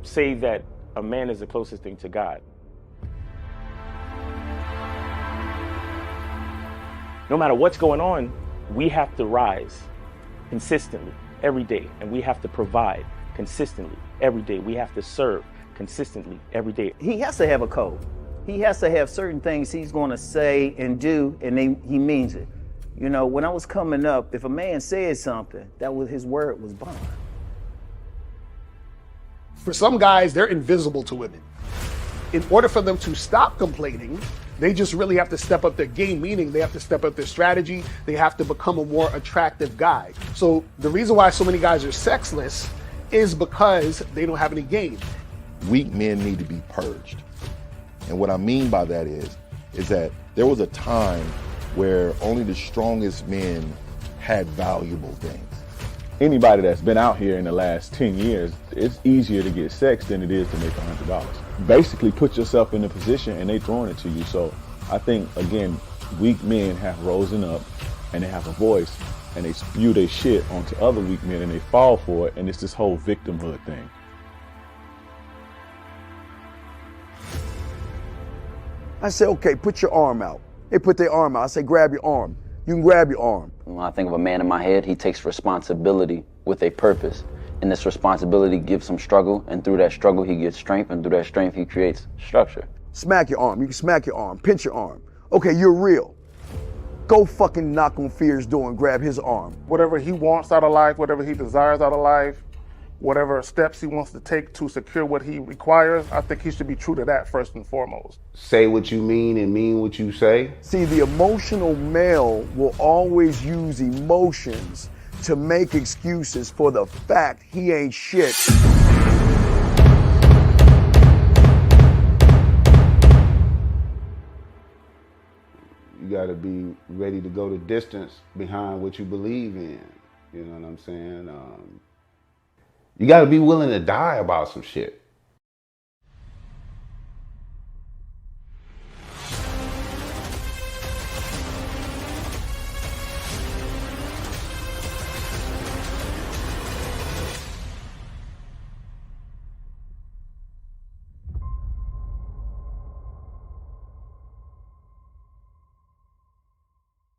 say that a man is the closest thing to God. No matter what's going on, we have to rise consistently every day, and we have to provide consistently every day. We have to serve consistently every day. He has to have a code. He has to have certain things he's going to say and do, and he means it. You know, when I was coming up, if a man said something, that was his word was bond. For some guys, they're invisible to women. In order for them to stop complaining, they just really have to step up their game, meaning they have to step up their strategy. They have to become a more attractive guy. So the reason why so many guys are sexless is because they don't have any game. Weak men need to be purged. And what I mean by that is that there was a time where only the strongest men had valuable things. Anybody that's been out here in the last 10 years, it's easier to get sex than it is to make $100. Basically put yourself in a position and they throwing it to you. So I think, again, weak men have risen up and they have a voice and they spew their shit onto other weak men and they fall for it, and it's this whole victimhood thing. I say, okay, put your arm out. They put their arm out. I say, grab your arm. You can grab your arm. When I think of a man in my head, he takes responsibility with a purpose. And this responsibility gives him struggle, and through that struggle, he gets strength, and through that strength, he creates structure. Smack your arm. You can smack your arm. Pinch your arm. Okay, you're real. Go fucking knock on Fear's door and grab his arm. Whatever he wants out of life, whatever he desires out of life, whatever steps he wants to take to secure what he requires, I think he should be true to that first and foremost. Say what you mean and mean what you say. See, the emotional male will always use emotions to make excuses for the fact he ain't shit. You gotta be ready to go the distance behind what you believe in. You know what I'm saying? You gotta be willing to die about some shit.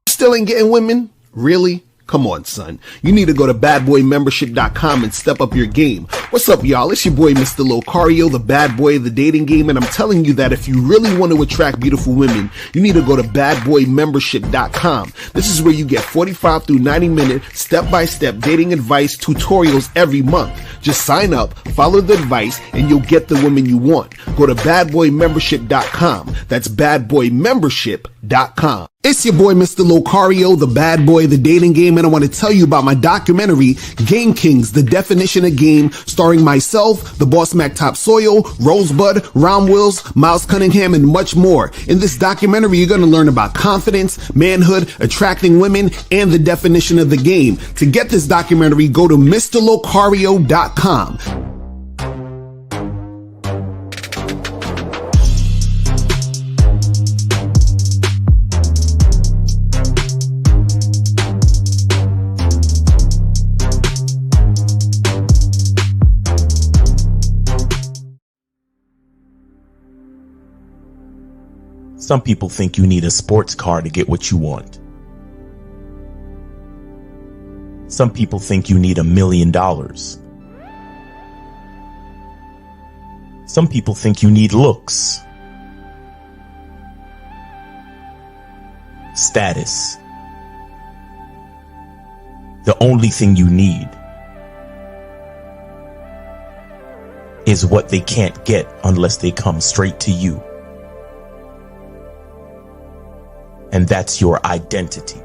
Still ain't getting women? Really? Come on, son. You need to go to badboymembership.com and step up your game. What's up, y'all? It's your boy, Mr. Locario, the bad boy of the dating game, and I'm telling you that if you really want to attract beautiful women, you need to go to badboymembership.com. This is where you get 45 through 90-minute step-by-step dating advice tutorials every month. Just sign up, follow the advice, and you'll get the women you want. Go to badboymembership.com. That's badboymembership.com. It's your boy, Mr. Locario, the bad boy of the dating game, and I want to tell you about my documentary, Game Kings, The Definition of Game, starring myself, the Boss Mac Topsoil, Rosebud, Ron Wills, Miles Cunningham, and much more. In this documentary, you're going to learn about confidence, manhood, attracting women, and the definition of the game. To get this documentary, go to MrLocario.com. Some people think you need a sports car to get what you want. Some people think you need $1 million. Some people think you need looks, status. The only thing you need is what they can't get unless they come straight to you. And that's your identity.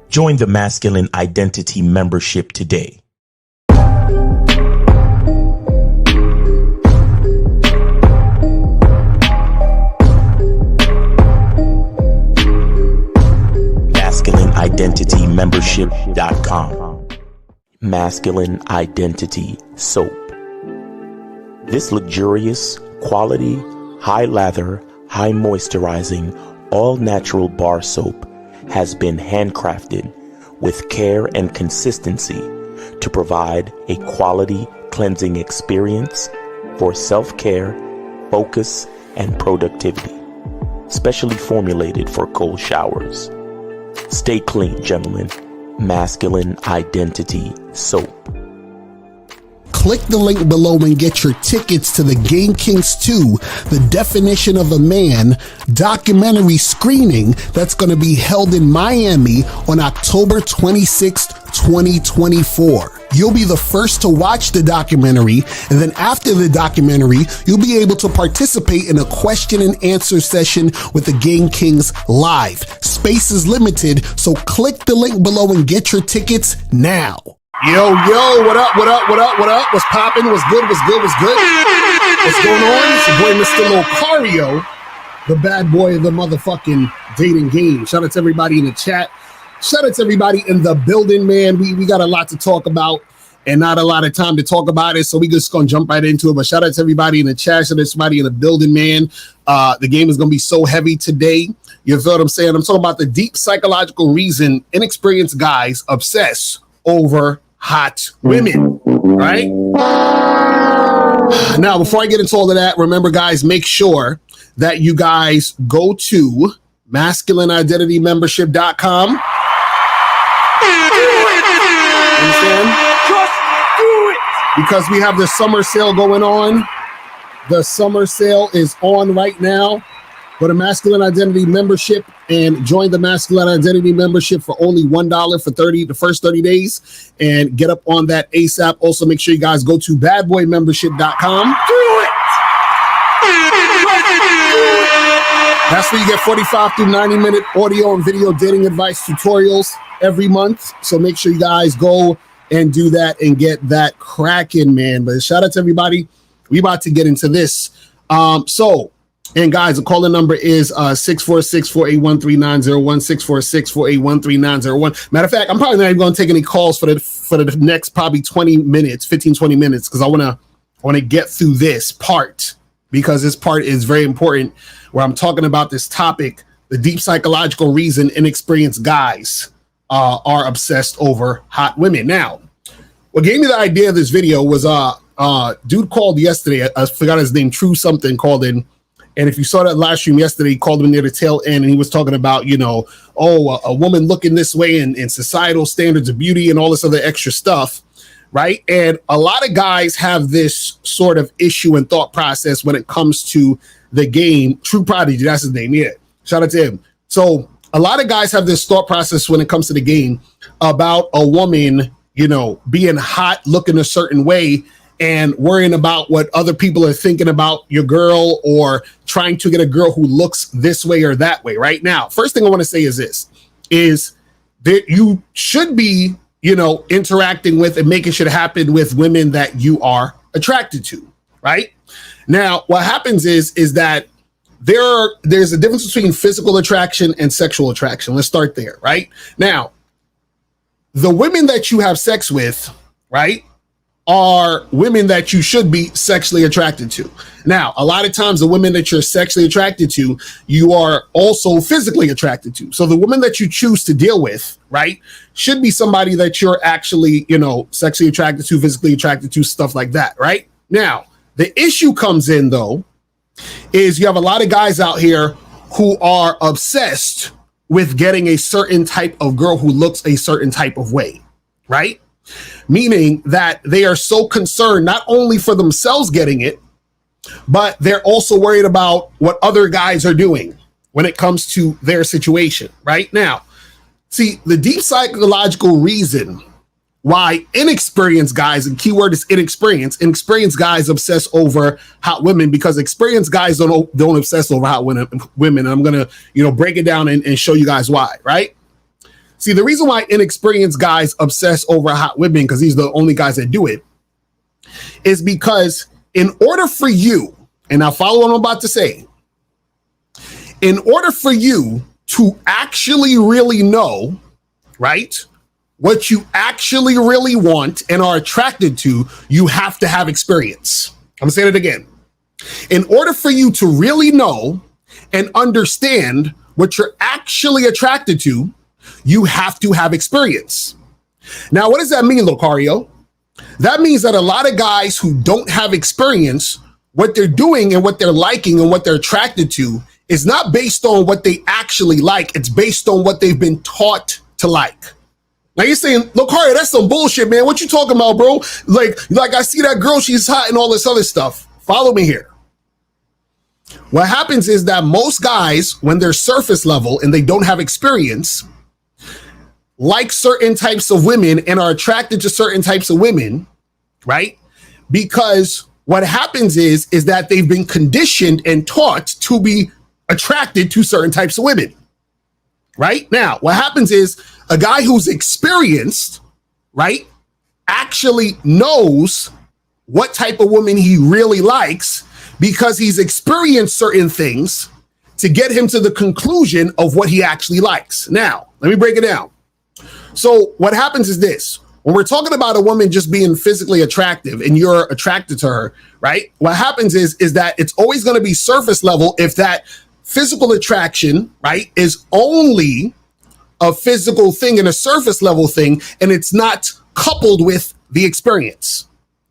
Join the Masculine Identity membership today. MasculineIdentityMembership.com. Masculine Identity Soap. This luxurious, quality, high lather, high moisturizing, all natural bar soap has been handcrafted with care and consistency to provide a quality cleansing experience for self-care, focus, and productivity, specially formulated for cold showers. Stay clean, gentlemen. Masculine Identity Soap. Click the link below and get your tickets to the Game Kings 2, The Definition of a Man documentary screening that's going to be held in Miami on October 26th, 2024. You'll be the first to watch the documentary, and then after the documentary, you'll be able to participate in a question and answer session with the Game Kings live. Space is limited, so click the link below and get your tickets now. Yo, what up, what up, what up, what up? What's poppin'? What's good, what's good, what's good? What's going on? It's your boy, Mr. Locario, the bad boy of the motherfucking dating game. Shout out to everybody in the chat. Shout out to everybody in the building, man. We got a lot to talk about and not a lot of time to talk about it, so we just gonna jump right into it. But shout out to everybody in the chat. Shout out to everybody in the building, man. The game is gonna be so heavy today. You feel what I'm saying? I'm talking about the deep psychological reason inexperienced guys obsess over hot women, right? Now, before I get into all of that, remember, guys, make sure that you guys go to masculineidentitymembership.com. Understand? Just do it. Because we have the summer sale going on. The summer sale is on right now. Go to Masculine Identity Membership and join the Masculine Identity Membership for only $1 for the first 30 days and get up on that ASAP. Also, make sure you guys go to badboymembership.com. Do it. That's where you get 45 through 90-minute audio and video dating advice tutorials every month. So make sure you guys go and do that and get that cracking, man. But shout out to everybody. We about to get into this. And guys, the calling number is 646-481-3901, 646-481-3901. Matter of fact, I'm probably not even going to take any calls for the next probably 20 minutes, 15, 20 minutes, because I want to get through this part, because this part is very important, where I'm talking about this topic, the deep psychological reason inexperienced guys are obsessed over hot women. Now, what gave me the idea of this video was dude called yesterday. I forgot his name, True Something, called in. And if you saw that live stream yesterday, he called him near the tail end, and he was talking about, a woman looking this way and societal standards of beauty and all this other extra stuff, right? And a lot of guys have this sort of issue and thought process when it comes to the game. True Prodigy, that's his name, yeah. Shout out to him. So a lot of guys have this thought process when it comes to the game about a woman, being hot, looking a certain way, and worrying about what other people are thinking about your girl, or trying to get a girl who looks this way or that way. Right now, first thing I want to say is this, is that you should be, interacting with and making shit happen with women that you are attracted to, right? Now, what happens is that there's a difference between physical attraction and sexual attraction. Let's start there, right? Now, the women that you have sex with, right, are women that you should be sexually attracted to. Now, a lot of times the women that you're sexually attracted to, you are also physically attracted to. So the woman that you choose to deal with, right, should be somebody that you're actually, sexually attracted to, physically attracted to, stuff like that, right? Now, the issue comes in, though, is you have a lot of guys out here who are obsessed with getting a certain type of girl who looks a certain type of way, right? Meaning that they are so concerned not only for themselves getting it, but they're also worried about what other guys are doing when it comes to their situation. Right now, see, the deep psychological reason why inexperienced guys, and keyword is inexperienced guys obsess over hot women, because experienced guys don't obsess over hot women. And I'm gonna break it down and show you guys why. Right. See, the reason why inexperienced guys obsess over hot women, because these are the only guys that do it, is because in order for you, and now follow what I'm about to say, in order for you to actually really know, right, what you actually really want and are attracted to, you have to have experience. I'm gonna say it again. In order for you to really know and understand what you're actually attracted to, you have to have experience. Now, what does that mean, Locario? That means that a lot of guys who don't have experience, what they're doing and what they're liking and what they're attracted to is not based on what they actually like. It's based on what they've been taught to like. Now you're saying, Locario, that's some bullshit, man. What you talking about, bro? Like I see that girl, she's hot and all this other stuff. Follow me here. What happens is that most guys, when they're surface level and they don't have experience, like certain types of women and are attracted to certain types of women, right? Because what happens is that they've been conditioned and taught to be attracted to certain types of women, right? Now, what happens is a guy who's experienced, right, actually knows what type of woman he really likes because he's experienced certain things to get him to the conclusion of what he actually likes. Now, let me break it down. So what happens is this. When we're talking about a woman just being physically attractive and you're attracted to her, right? What happens is that it's always going to be surface level if that physical attraction, right, is only a physical thing and a surface level thing, and it's not coupled with the experience,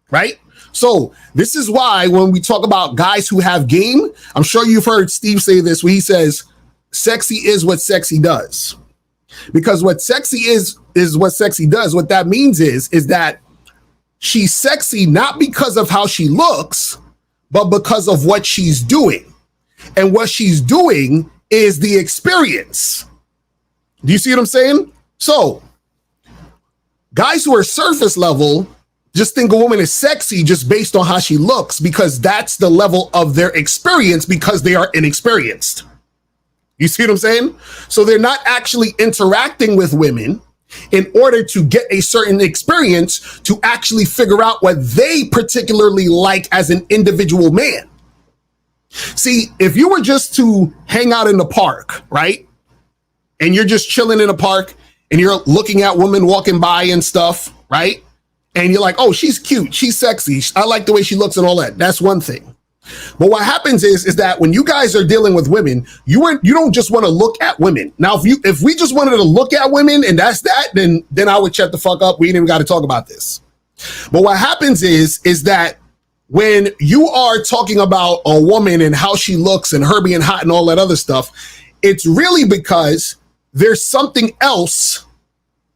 right? So this is why when we talk about guys who have game, I'm sure you've heard Steve say this, where he says, sexy is what sexy does. Because what sexy is what sexy does. What that means is that she's sexy not because of how she looks, but because of what she's doing. And what she's doing is the experience. Do you see what I'm saying? So guys who are surface level just think a woman is sexy just based on how she looks, because that's the level of their experience because they are inexperienced. You see what I'm saying? So they're not actually interacting with women in order to get a certain experience to actually figure out what they particularly like as an individual man. See, if you were just to hang out in the park, right? And you're just chilling in a park and you're looking at women walking by and stuff, right? And you're like, oh, she's cute, she's sexy, I like the way she looks and all that. That's one thing. But what happens is that when you guys are dealing with women, you don't just want to look at women. Now, if we just wanted to look at women and that's that, then I would shut the fuck up. We ain't even got to talk about this. But what happens is that when you are talking about a woman and how she looks and her being hot and all that other stuff, it's really because there's something else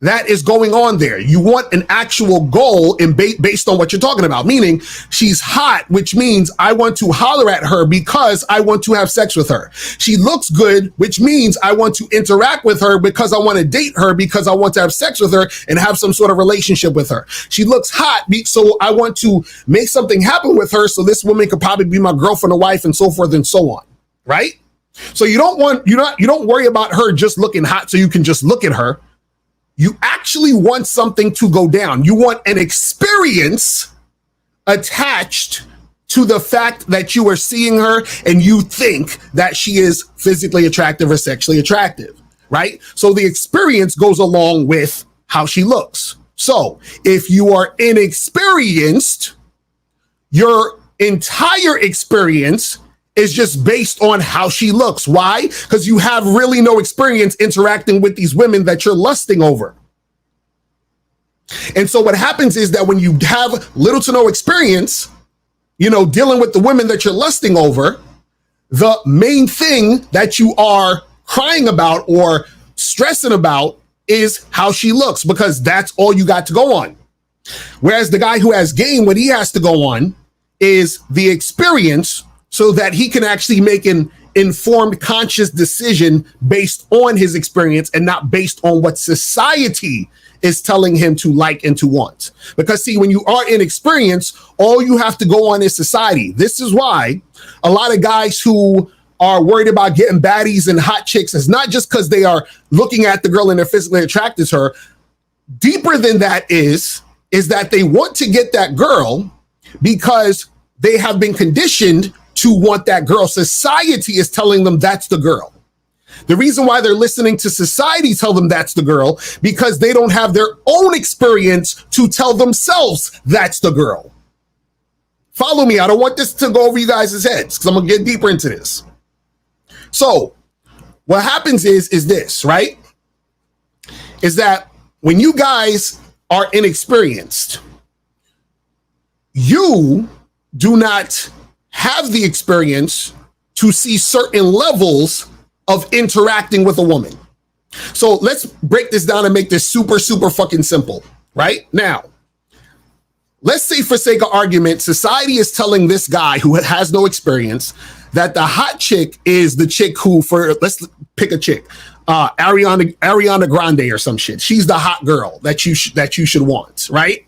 that is going on there. You want an actual goal based on what you're talking about, meaning she's hot, which means I want to holler at her because I want to have sex with her. She looks good, which means I want to interact with her because I want to date her because I want to have sex with her and have some sort of relationship with her. She looks hot, so I want to make something happen with her so this woman could probably be my girlfriend or wife and so forth and so on, right? So you don't worry about her just looking hot so you can just look at her. You actually want something to go down. You want an experience attached to the fact that you are seeing her and you think that she is physically attractive or sexually attractive, right? So the experience goes along with how she looks. So if you are inexperienced, your entire experience is just based on how she looks. Why? Because you have really no experience interacting with these women that you're lusting over. And so what happens is that when you have little to no experience, dealing with the women that you're lusting over, the main thing that you are crying about or stressing about is how she looks, because that's all you got to go on. Whereas the guy who has game, what he has to go on is the experience, so that he can actually make an informed, conscious decision based on his experience and not based on what society is telling him to like and to want. Because see, when you are inexperienced, all you have to go on is society. This is why a lot of guys who are worried about getting baddies and hot chicks is not just because they are looking at the girl and they're physically attracted to her. Deeper than that is that they want to get that girl because they have been conditioned to want that girl. Society is telling them that's the girl. The reason why they're listening to society tell them that's the girl, because they don't have their own experience to tell themselves that's the girl. Follow me. I don't want this to go over you guys' heads because I'm going to get deeper into this. So what happens is this, right? is that when you guys are inexperienced, you do not have the experience to see certain levels of interacting with a woman. So let's break this down and make this super, super fucking simple, right? Now, let's say for sake of argument, society is telling this guy who has no experience that the hot chick is the chick who, let's pick a chick, Ariana Grande or some shit. She's the hot girl that you should want, right?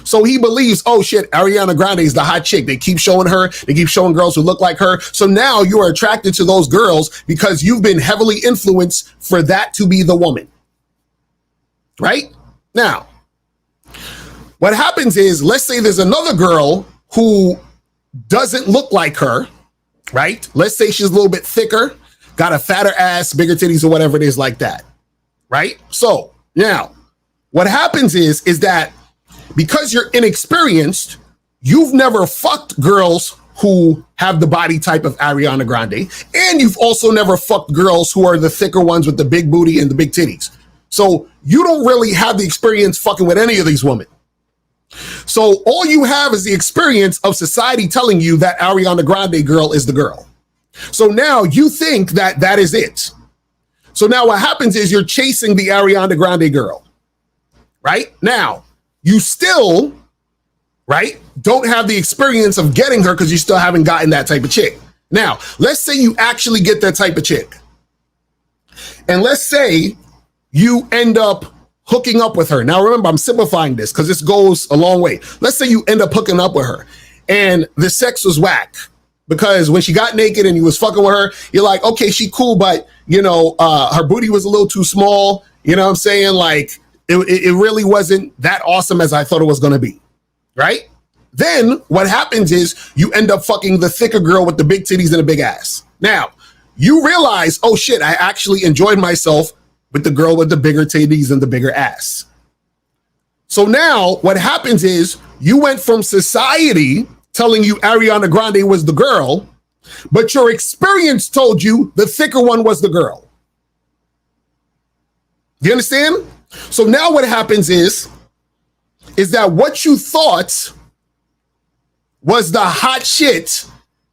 So he believes, oh shit, Ariana Grande is the hot chick. They keep showing her. They keep showing girls who look like her. So now you are attracted to those girls because you've been heavily influenced for that to be the woman, right? Now, what happens is, let's say there's another girl who doesn't look like her, right? Let's say she's a little bit thicker, got a fatter ass, bigger titties or whatever it is like that, right? So now what happens is that because you're inexperienced, you've never fucked girls who have the body type of Ariana Grande, and you've also never fucked girls who are the thicker ones with the big booty and the big titties. So you don't really have the experience fucking with any of these women. So all you have is the experience of society telling you that Ariana Grande girl is the girl. So now you think that that is it. So now what happens is you're chasing the Ariana Grande girl, right? Now, you still, right, don't have the experience of getting her because you still haven't gotten that type of chick. Now, let's say you actually get that type of chick. And let's say you end up hooking up with her. Now, remember, I'm simplifying this because this goes a long way. Let's say you end up hooking up with her and the sex was whack because when she got naked and you was fucking with her, you're like, okay, she cool, but, you know, her booty was a little too small. You know what I'm saying? Like, it really wasn't that awesome as I thought it was going to be, right? Then what happens is you end up fucking the thicker girl with the big titties and a big ass. Now, you realize, oh shit, I actually enjoyed myself with the girl with the bigger titties and the bigger ass. So now what happens is you went from society telling you Ariana Grande was the girl, but your experience told you the thicker one was the girl. Do you understand? So now what happens is that what you thought was the hot shit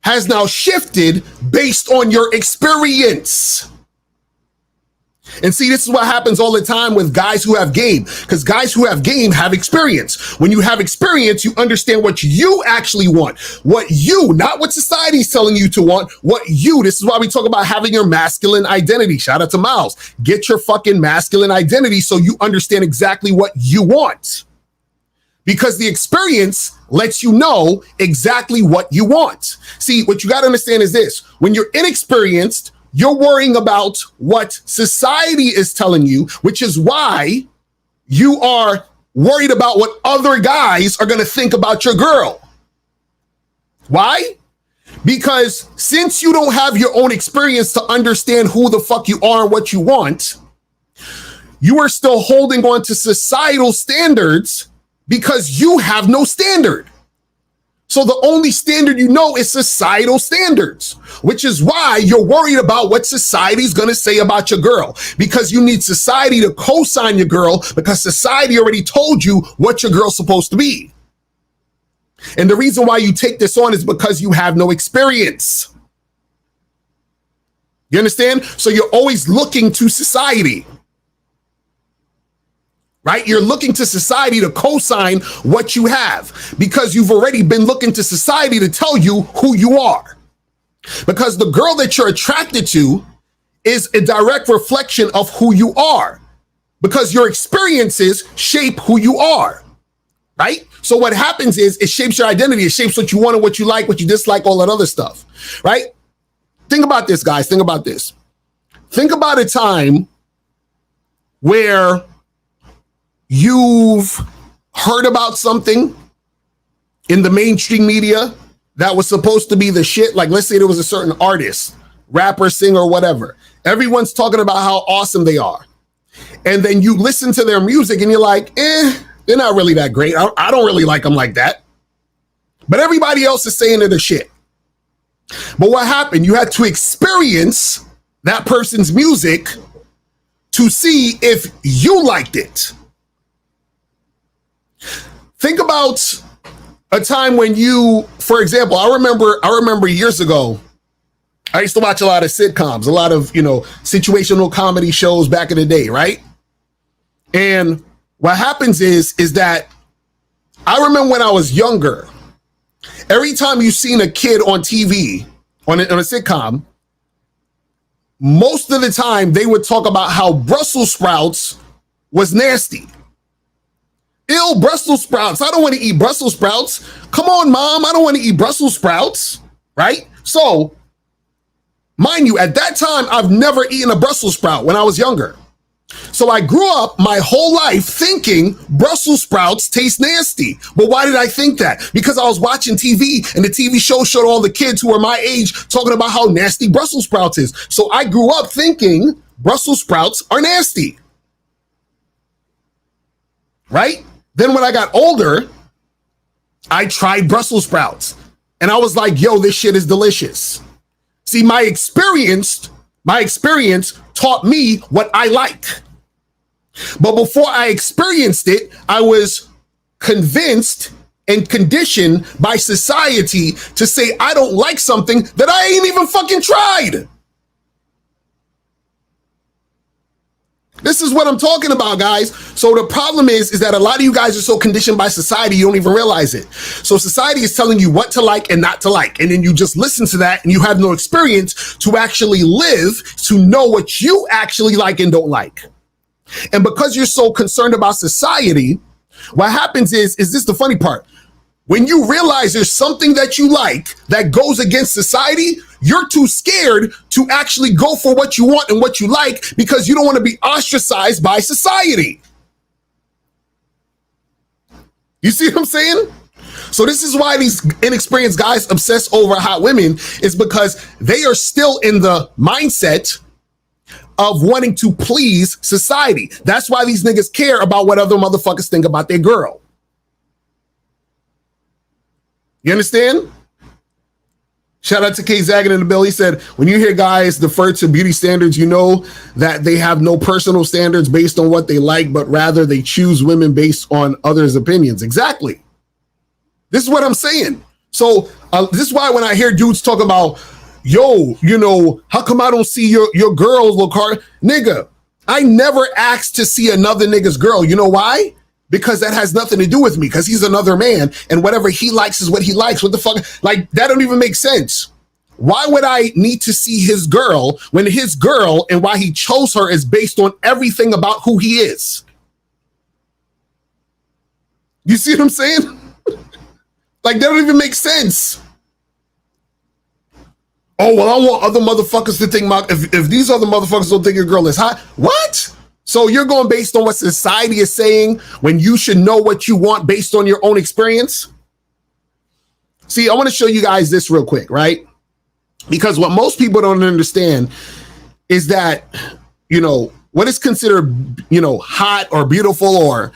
has now shifted based on your experience. And see, this is what happens all the time with guys who have game, because guys who have game have experience. When you have experience, you understand what you actually want, not what society's telling you to want, this is why we talk about having your masculine identity. Shout out to Miles. Get your fucking masculine identity so you understand exactly what you want. Because the experience lets you know exactly what you want. See, what you got to understand is this. When you're inexperienced, you're worrying about what society is telling you, which is why you are worried about what other guys are going to think about your girl. Why? Because since you don't have your own experience to understand who the fuck you are and what you want, you are still holding on to societal standards because you have no standard. So the only standard you know is societal standards, which is why you're worried about what society's going to say about your girl, because you need society to co-sign your girl because society already told you what your girl's supposed to be. And the reason why you take this on is because you have no experience. You understand? So you're always looking to society. Right? You're looking to society to co-sign what you have because you've already been looking to society to tell you who you are. Because the girl that you're attracted to is a direct reflection of who you are because your experiences shape who you are, right? So what happens is it shapes your identity. It shapes what you want and what you like, what you dislike, all that other stuff, right? Think about this, guys. Think about this. Think about a time where you've heard about something in the mainstream media that was supposed to be the shit. Like, let's say there was a certain artist, rapper, singer, whatever. Everyone's talking about how awesome they are. And then you listen to their music and you're like, they're not really that great. I don't really like them like that. But everybody else is saying they're the shit. But what happened? You had to experience that person's music to see if you liked it. Think about a time when you, for example, I remember years ago, I used to watch a lot of sitcoms, a lot of, situational comedy shows back in the day, right? And what happens is that I remember when I was younger, every time you seen a kid on TV, on a sitcom, most of the time they would talk about how Brussels sprouts was nasty. Ew, Brussels sprouts. I don't want to eat Brussels sprouts. Come on, mom. I don't want to eat Brussels sprouts. Right? So, mind you, at that time, I've never eaten a Brussels sprout when I was younger. So I grew up my whole life thinking Brussels sprouts taste nasty. But why did I think that? Because I was watching TV and the TV show showed all the kids who were my age talking about how nasty Brussels sprouts is. So I grew up thinking Brussels sprouts are nasty. Right? Then when I got older, I tried Brussels sprouts and I was like, yo, this shit is delicious. See, my experience taught me what I like. But before I experienced it, I was convinced and conditioned by society to say I don't like something that I ain't even fucking tried. This is what I'm talking about, guys. So the problem is that a lot of you guys are so conditioned by society, you don't even realize it. So society is telling you what to like and not to like. And then you just listen to that and you have no experience to actually live, to know what you actually like and don't like. And because you're so concerned about society, what happens is this the funny part? When you realize there's something that you like that goes against society, you're too scared to actually go for what you want and what you like because you don't want to be ostracized by society. You see what I'm saying? So this is why these inexperienced guys obsess over hot women, is because they are still in the mindset of wanting to please society. That's why these niggas care about what other motherfuckers think about their girl. You understand? Shout out to K Zaggin in the bill. He said, when you hear guys defer to beauty standards, you know that they have no personal standards based on what they like, but rather they choose women based on others' opinions. Exactly. This is what I'm saying. So this is why when I hear dudes talk about, yo, how come I don't see your girls look hard? Nigga, I never asked to see another nigga's girl. You know why? Because that has nothing to do with me, because he's another man and whatever he likes is what he likes. What the fuck? Like, that don't even make sense. Why would I need to see his girl when his girl and why he chose her is based on everything about who he is? You see what I'm saying? Like, that don't even make sense. Oh, well, I want other motherfuckers to think if these other motherfuckers don't think your girl is hot, what? So you're going based on what society is saying when you should know what you want based on your own experience? See, I want to show you guys this real quick, right? Because what most people don't understand is that, what is considered, hot or beautiful or,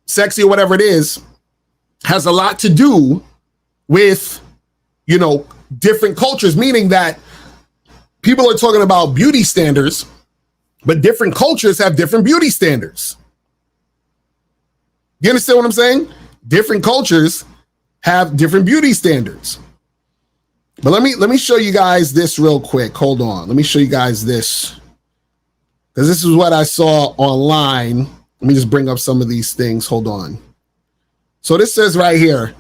sexy or whatever it is, has a lot to do with, different cultures, meaning that people are talking about beauty standards, but different cultures have different beauty standards. You understand what I'm saying? Different cultures have different beauty standards. But let me show you guys this real quick. Hold on. Let me show you guys this, because this is what I saw online. Let me just bring up some of these things. Hold on. So this says right here,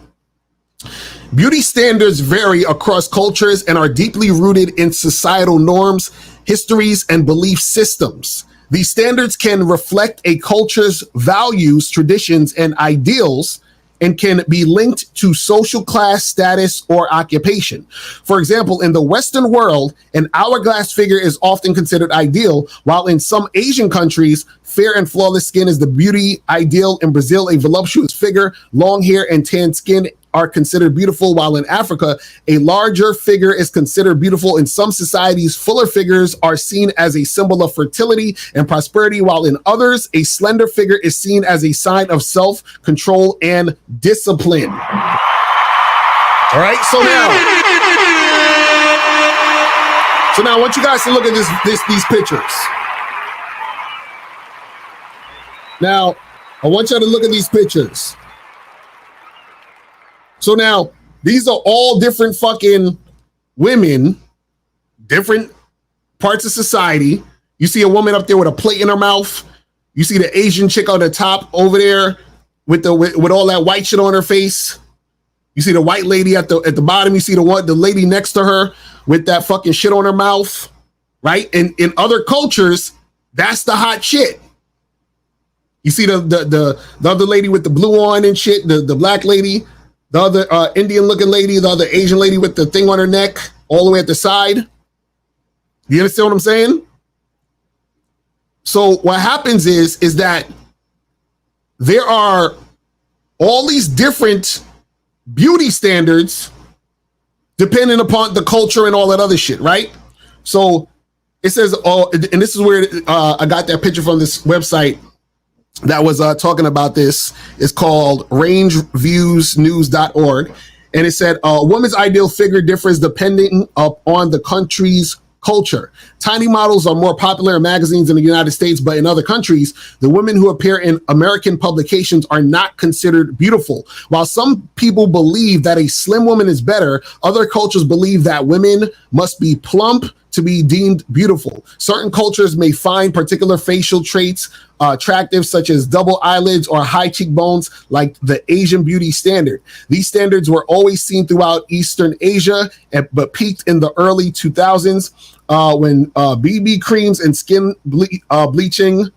beauty standards vary across cultures and are deeply rooted in societal norms, histories, and belief systems. These standards can reflect a culture's values, traditions, and ideals, and can be linked to social class, status, or occupation. For example, in the Western world, an hourglass figure is often considered ideal, while in some Asian countries, fair and flawless skin is the beauty ideal. In Brazil, a voluptuous figure, long hair, and tan skin are considered beautiful, while in Africa, a larger figure is considered beautiful. In some societies, fuller figures are seen as a symbol of fertility and prosperity, while in others, a slender figure is seen as a sign of self-control and discipline. All right, so now I want you guys to look at these pictures. Now, I want you to look at these pictures. So now, these are all different fucking women, different parts of society. You see a woman up there with a plate in her mouth. You see the Asian chick on the top over there with all that white shit on her face. You see the white lady at the bottom. You see the lady next to her with that fucking shit on her mouth, right? And in other cultures, that's the hot shit. You see the other lady with the blue on and shit, the black lady, the other Indian looking lady, the other Asian lady with the thing on her neck all the way at the side. You understand what I'm saying? So what happens is that there are all these different beauty standards depending upon the culture and all that other shit, right? So it says, and this is where I got that picture from this website that was talking about this. It's called rangeviewsnews.org. And it said, a woman's ideal figure differs depending on the country's culture. Tiny models are more popular in magazines in the United States, but in other countries, the women who appear in American publications are not considered beautiful. While some people believe that a slim woman is better, other cultures believe that women must be plump to be deemed beautiful. Certain cultures may find particular facial traits attractive, such as double eyelids or high cheekbones, like the Asian beauty standard. These standards were always seen throughout Eastern Asia, but peaked in the early 2000s when BB creams and skin blenching,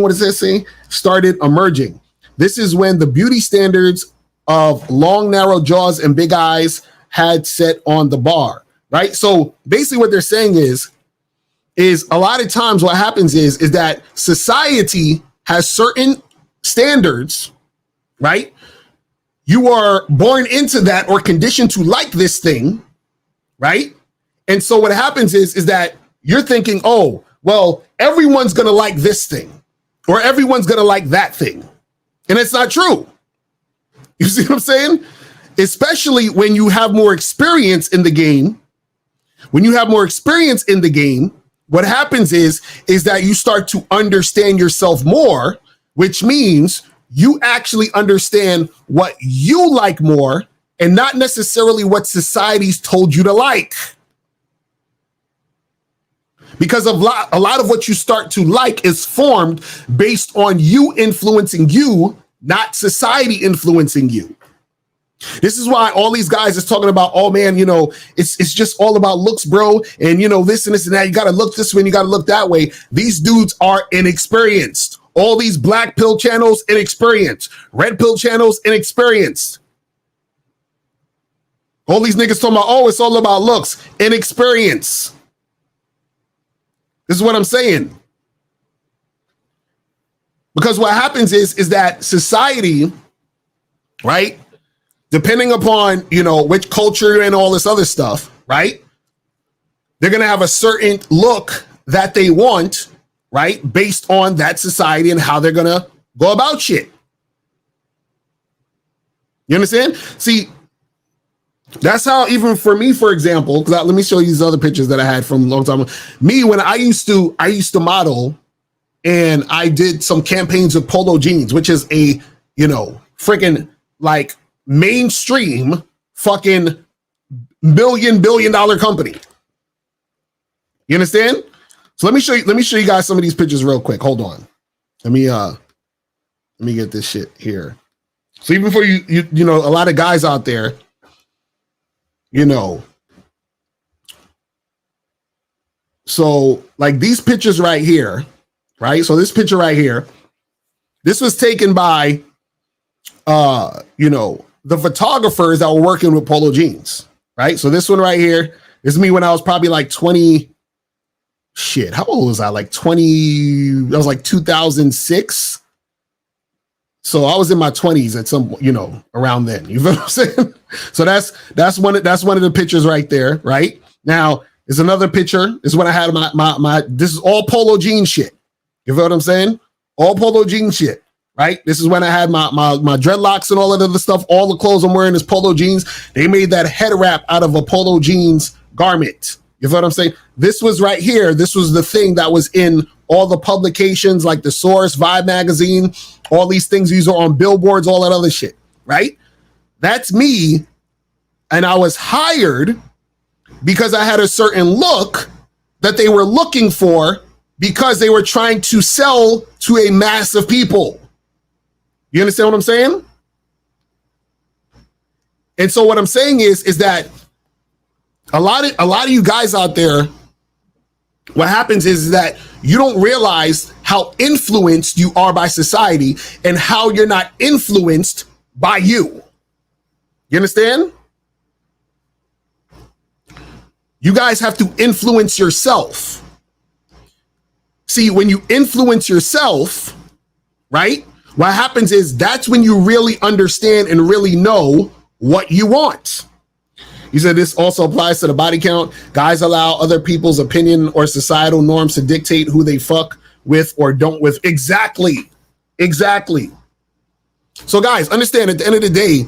what does that say, started emerging. This is when the beauty standards of long, narrow jaws and big eyes had set on the bar, right? So basically what they're saying is a lot of times what happens is that society has certain standards, right? You are born into that or conditioned to like this thing, right? And so what happens is that you're thinking, oh, well, everyone's going to like this thing or everyone's going to like that thing. And it's not true. You see what I'm saying? Especially when you have more experience in the game. When you have more experience in the game, what happens is that you start to understand yourself more, which means you actually understand what you like more and not necessarily what society's told you to like. Because a lot of what you start to like is formed based on you influencing you, not society influencing you. This is why all these guys is talking about, oh man, you know, it's just all about looks, bro. And you know, this and this and that. You got to look this way and you got to look that way. These dudes are inexperienced. All these black pill channels, inexperienced. Red pill channels, inexperienced. All these niggas talking about, oh, it's all about looks, inexperience. This is what I'm saying. Because what happens is that society, right? Depending upon, you know, which culture and all this other stuff, right? They're going to have a certain look that they want, right? Based on that society and how they're going to go about shit. You understand? See, that's how, even for me, for example, because let me show you these other pictures that I had from a long time ago. Me, when I used to model, and I did some campaigns with Polo Jeans, which is a, you know, freaking like mainstream fucking billion dollar company. You understand? So let me show you guys some of these pictures real quick. Hold on. Let me get this shit here. So even for you know, a lot of guys out there, you know, so like these pictures right here, right? So this picture right here, this was taken by you know, the photographers that were working with Polo Jeans, right? So this one right here is me when I was probably like 20. Shit, how old was I? Like 20. That was like 2006. So I was in my 20s at some, you know, around then. You feel what I'm saying? So that's one of the pictures right there, right? Now, there's another picture. This is when I had my this is all Polo Jean shit. You feel what I'm saying? All Polo Jean shit. Right? This is when I had my dreadlocks and all that other stuff. All the clothes I'm wearing is Polo Jeans. They made that head wrap out of a Polo Jeans garment. You feel what I'm saying? This was right here. This was the thing that was in all the publications like The Source, Vibe Magazine, all these things. These are on billboards, all that other shit, right? That's me. And I was hired because I had a certain look that they were looking for because they were trying to sell to a mass of people. You understand what I'm saying? And so what I'm saying is that a lot of you guys out there, what happens is that you don't realize how influenced you are by society and how you're not influenced by you. You understand? You guys have to influence yourself. See, when you influence yourself, right? What happens is that's when you really understand and really know what you want. He said this also applies to the body count. Guys allow other people's opinion or societal norms to dictate who they fuck with or don't with. Exactly. So guys, understand at the end of the day,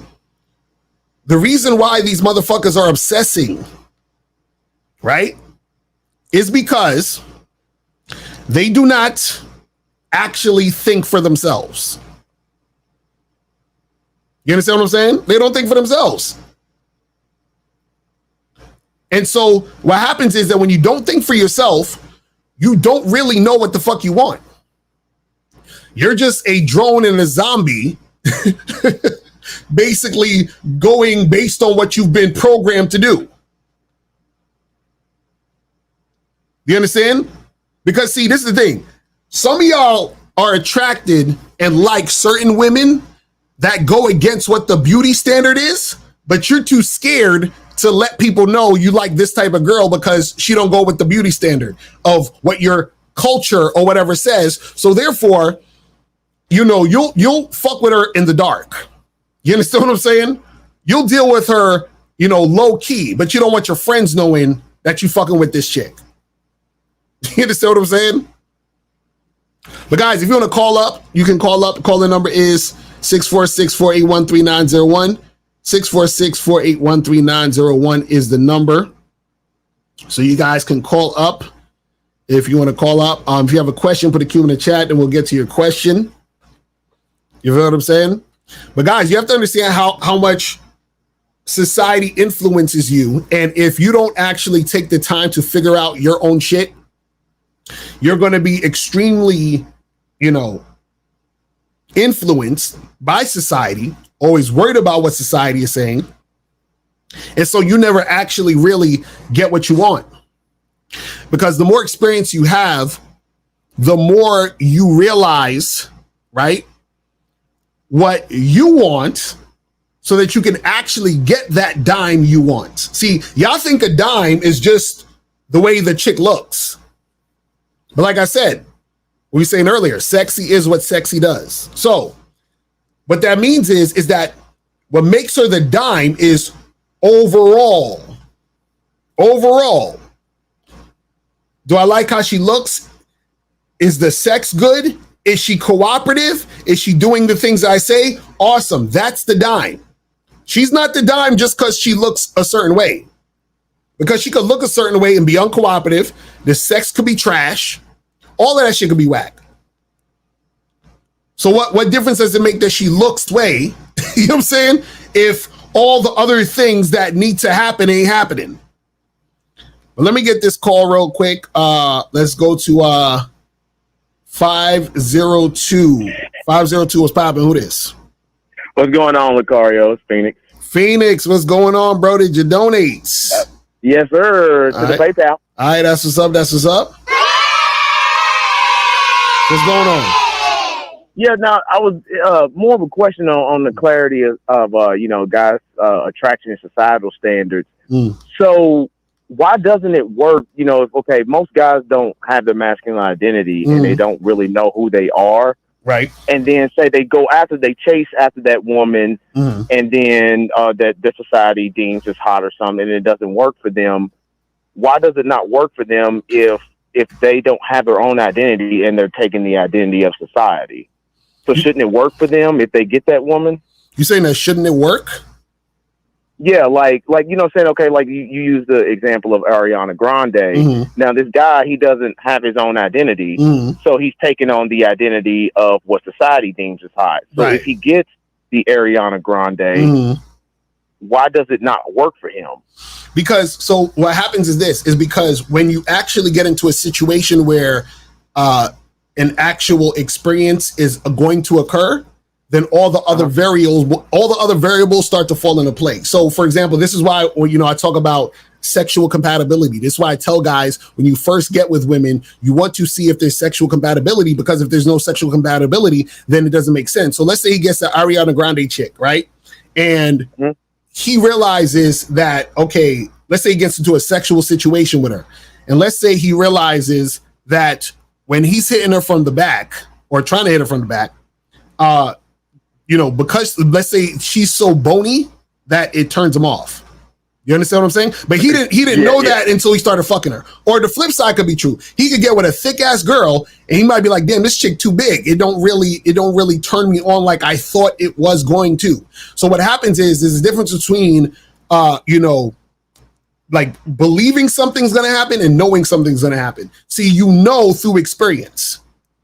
the reason why these motherfuckers are obsessing, right, is because they do not actually think for themselves. You understand what I'm saying? They don't think for themselves. And so what happens is that when you don't think for yourself, you don't really know what the fuck you want. You're just a drone and a zombie basically going based on what you've been programmed to do. You understand? Because see, this is the thing. Some of y'all are attracted and like certain women that go against what the beauty standard is, but you're too scared to let people know you like this type of girl because she don't go with the beauty standard of what your culture or whatever says. So therefore, you know, you'll fuck with her in the dark. You understand what I'm saying? You'll deal with her, you know, low key, but you don't want your friends knowing that you fucking with this chick. You understand what I'm saying? But guys, if you want to call up, you can call up. The calling number is 646-481-3901. 646-481-3901 is the number. So you guys can call up if you want to call up. If you have a question, put a Q in the chat and we'll get to your question. You feel what I'm saying? But guys, you have to understand how much society influences you. And if you don't actually take the time to figure out your own shit, you're going to be extremely, you know, influenced by society, always worried about what society is saying. And so you never actually really get what you want. Because the more experience you have, the more you realize, right, what you want so that you can actually get that dime you want. See, y'all think a dime is just the way the chick looks. But like I said, we were saying earlier, sexy is what sexy does. So what that means is that what makes her the dime is overall. Do I like how she looks? Is the sex good? Is she cooperative? Is she doing the things I say? Awesome. That's the dime. She's not the dime just because she looks a certain way. Because she could look a certain way and be uncooperative. The sex could be trash. All of that shit could be whack. So what difference does it make that she looks way? You know what I'm saying? If all the other things that need to happen ain't happening. But let me get this call real quick. Let's go to 502. 502 was popping. Who this? What's going on, Lucario? It's Phoenix. Phoenix, what's going on, bro? Did you donate? Yes, sir. To the PayPal. All right, that's what's up. That's what's up. What's going on? Yeah, now I was more of a question on the clarity of you know, guys' attraction and societal standards. So why doesn't it work? You know, okay, most guys don't have their masculine identity and they don't really know who they are. Right. And then say they chase after that woman and then that the society deems as hot or something and it doesn't work for them. Why does it not work for them if they don't have their own identity and they're taking the identity of society? So shouldn't it work for them if they get that woman? You saying that shouldn't it work? Yeah, like you know, saying okay, like you use the example of Ariana Grande. Mhm. Now, this guy, he doesn't have his own identity, Mhm. so he's taking on the identity of what society deems as hot. So Right. if he gets the Ariana Grande, Mhm. why does it not work for him? Because so what happens is because when you actually get into a situation where an actual experience is going to occur, then all the other variables start to fall into place. So, for example, this is why I talk about sexual compatibility. This is why I tell guys when you first get with women, you want to see if there's sexual compatibility, because if there's no sexual compatibility, then it doesn't make sense. So let's say he gets the Ariana Grande chick, right? And he realizes that, okay, let's say he gets into a sexual situation with her. And let's say he realizes that when he's hitting her from the back or trying to hit her from the back, because let's say she's so bony that it turns him off. You understand what I'm saying? But he didn't know that until he started fucking her. Or the flip side could be true. He could get with a thick ass girl and he might be like, damn, this chick too big. It don't really turn me on like I thought it was going to. So what happens is there's a difference between like believing something's gonna happen and knowing something's gonna happen. See, through experience.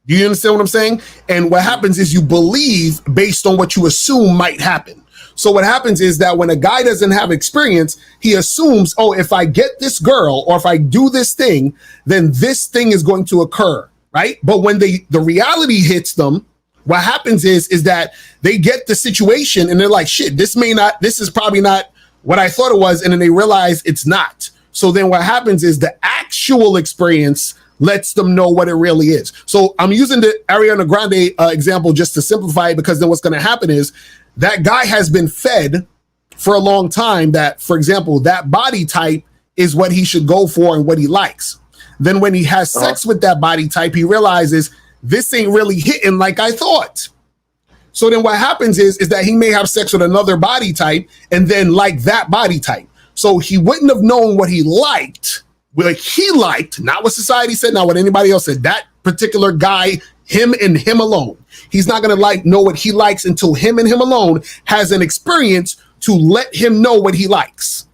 Do you understand what I'm saying? And what happens is you believe based on what you assume might happen. So what happens is that when a guy doesn't have experience, he assumes, oh, if I get this girl or if I do this thing, then this thing is going to occur, right? But when the reality hits them, what happens is that they get the situation and they're like, shit, this is probably not what I thought it was. And then they realize it's not. So then what happens is the actual experience lets them know what it really is. So I'm using the Ariana Grande example just to simplify it, because then what's going to happen is that guy has been fed for a long time that, for example, that body type is what he should go for and what he likes. Then when he has sex with that body type, he realizes this ain't really hitting like I thought. So then what happens is that he may have sex with another body type and then like that body type. So he wouldn't have known what he liked. What he liked, not what society said, not what anybody else said. That particular guy, him and him alone. He's not going to know what he likes until him and him alone has an experience to let him know what he likes.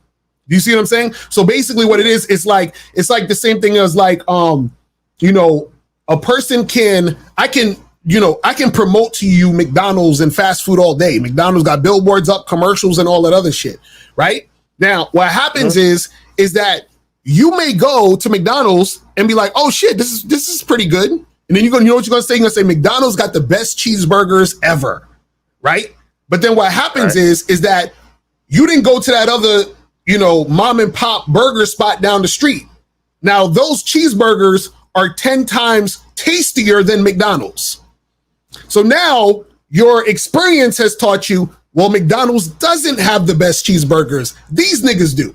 Do you see what I'm saying? So basically what it is, it's like the same thing as like, a person I can promote to you McDonald's and fast food all day. McDonald's got billboards up, commercials and all that other shit, right? Now, what happens is that you may go to McDonald's and be like, oh shit, this is pretty good. And then you know what you're going to say? You're going to say McDonald's got the best cheeseburgers ever, right? But then what happens is that you didn't go to that other, mom and pop burger spot down the street. Now, those cheeseburgers are 10 times tastier than McDonald's. So now your experience has taught you, well, McDonald's doesn't have the best cheeseburgers. These niggas do.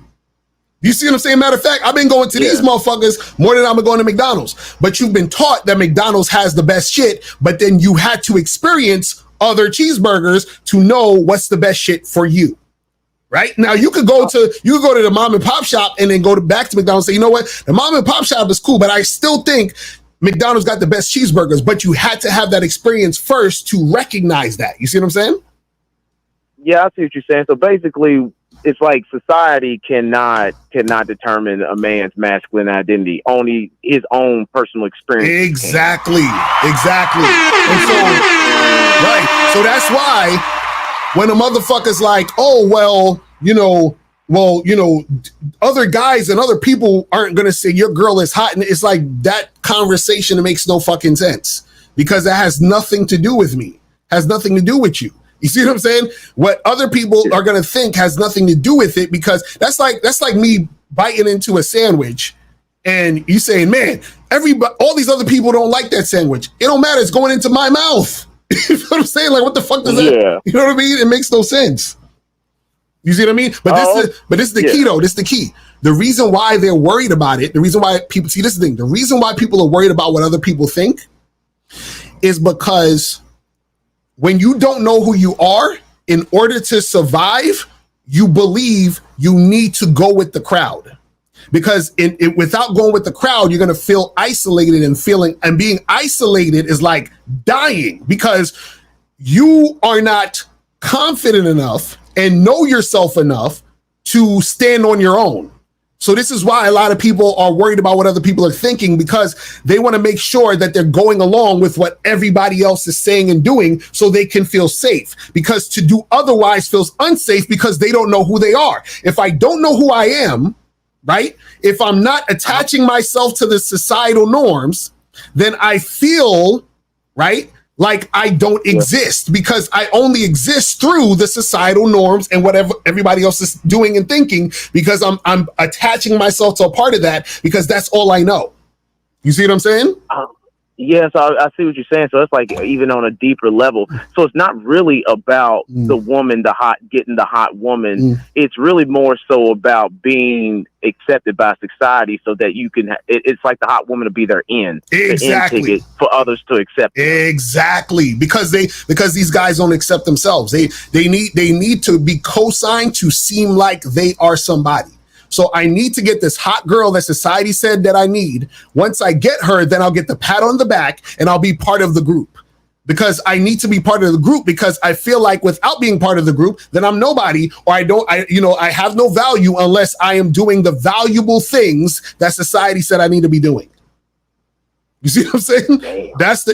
You see what I'm saying? Matter of fact, I've been going to these motherfuckers more than I've been going to McDonald's. But you've been taught that McDonald's has the best shit, but then you had to experience other cheeseburgers to know what's the best shit for you. Right? Now you could go to the mom and pop shop and then go back to McDonald's and say, you know what? The mom and pop shop is cool, but I still think McDonald's got the best cheeseburgers. But you had to have that experience first to recognize that. You see what I'm saying? Yeah, I see what you're saying. So basically, it's like society cannot determine a man's masculine identity. Only his own personal experience. Exactly. And so, right. So that's why when a motherfucker's like, oh, well, other guys and other people aren't going to say your girl is hot. And it's like that conversation makes no fucking sense, because that has nothing to do with me, has nothing to do with you. You see what I'm saying? What other people are going to think has nothing to do with it, because that's like me biting into a sandwich and you saying, man, all these other people don't like that sandwich. It don't matter. It's going into my mouth. You know what I'm saying? Like, what the fuck does that? You know what I mean? It makes no sense. You see what I mean? But this is the key, though. This is the key. The reason why they're worried about it, the reason why people see this thing, the reason why people are worried about what other people think is because when you don't know who you are, in order to survive, you believe you need to go with the crowd. Because without going with the crowd, you're going to feel isolated, and being isolated is like dying, because you are not confident enough and know yourself enough to stand on your own. So this is why a lot of people are worried about what other people are thinking, because they want to make sure that they're going along with what everybody else is saying and doing so they can feel safe, because to do otherwise feels unsafe because they don't know who they are. If I don't know who I am, right? If I'm not attaching myself to the societal norms, then I feel, right, like I don't exist, because I only exist through the societal norms and whatever everybody else is doing and thinking, because I'm attaching myself to a part of that because that's all I know. You see what I'm saying? Yes, I see what you're saying. So it's like even on a deeper level. So it's not really about the woman, getting the hot woman. It's really more so about being accepted by society, so that you can. It's like the hot woman to be their end, exactly, the end ticket for others to accept them. Exactly, because these guys don't accept themselves. They need to be co-signed to seem like they are somebody. So I need to get this hot girl that society said that I need. Once I get her, then I'll get the pat on the back and I'll be part of the group, because I need to be part of the group, because I feel like without being part of the group, then I'm nobody, or I have no value unless I am doing the valuable things that society said I need to be doing. You see what I'm saying? Damn. That's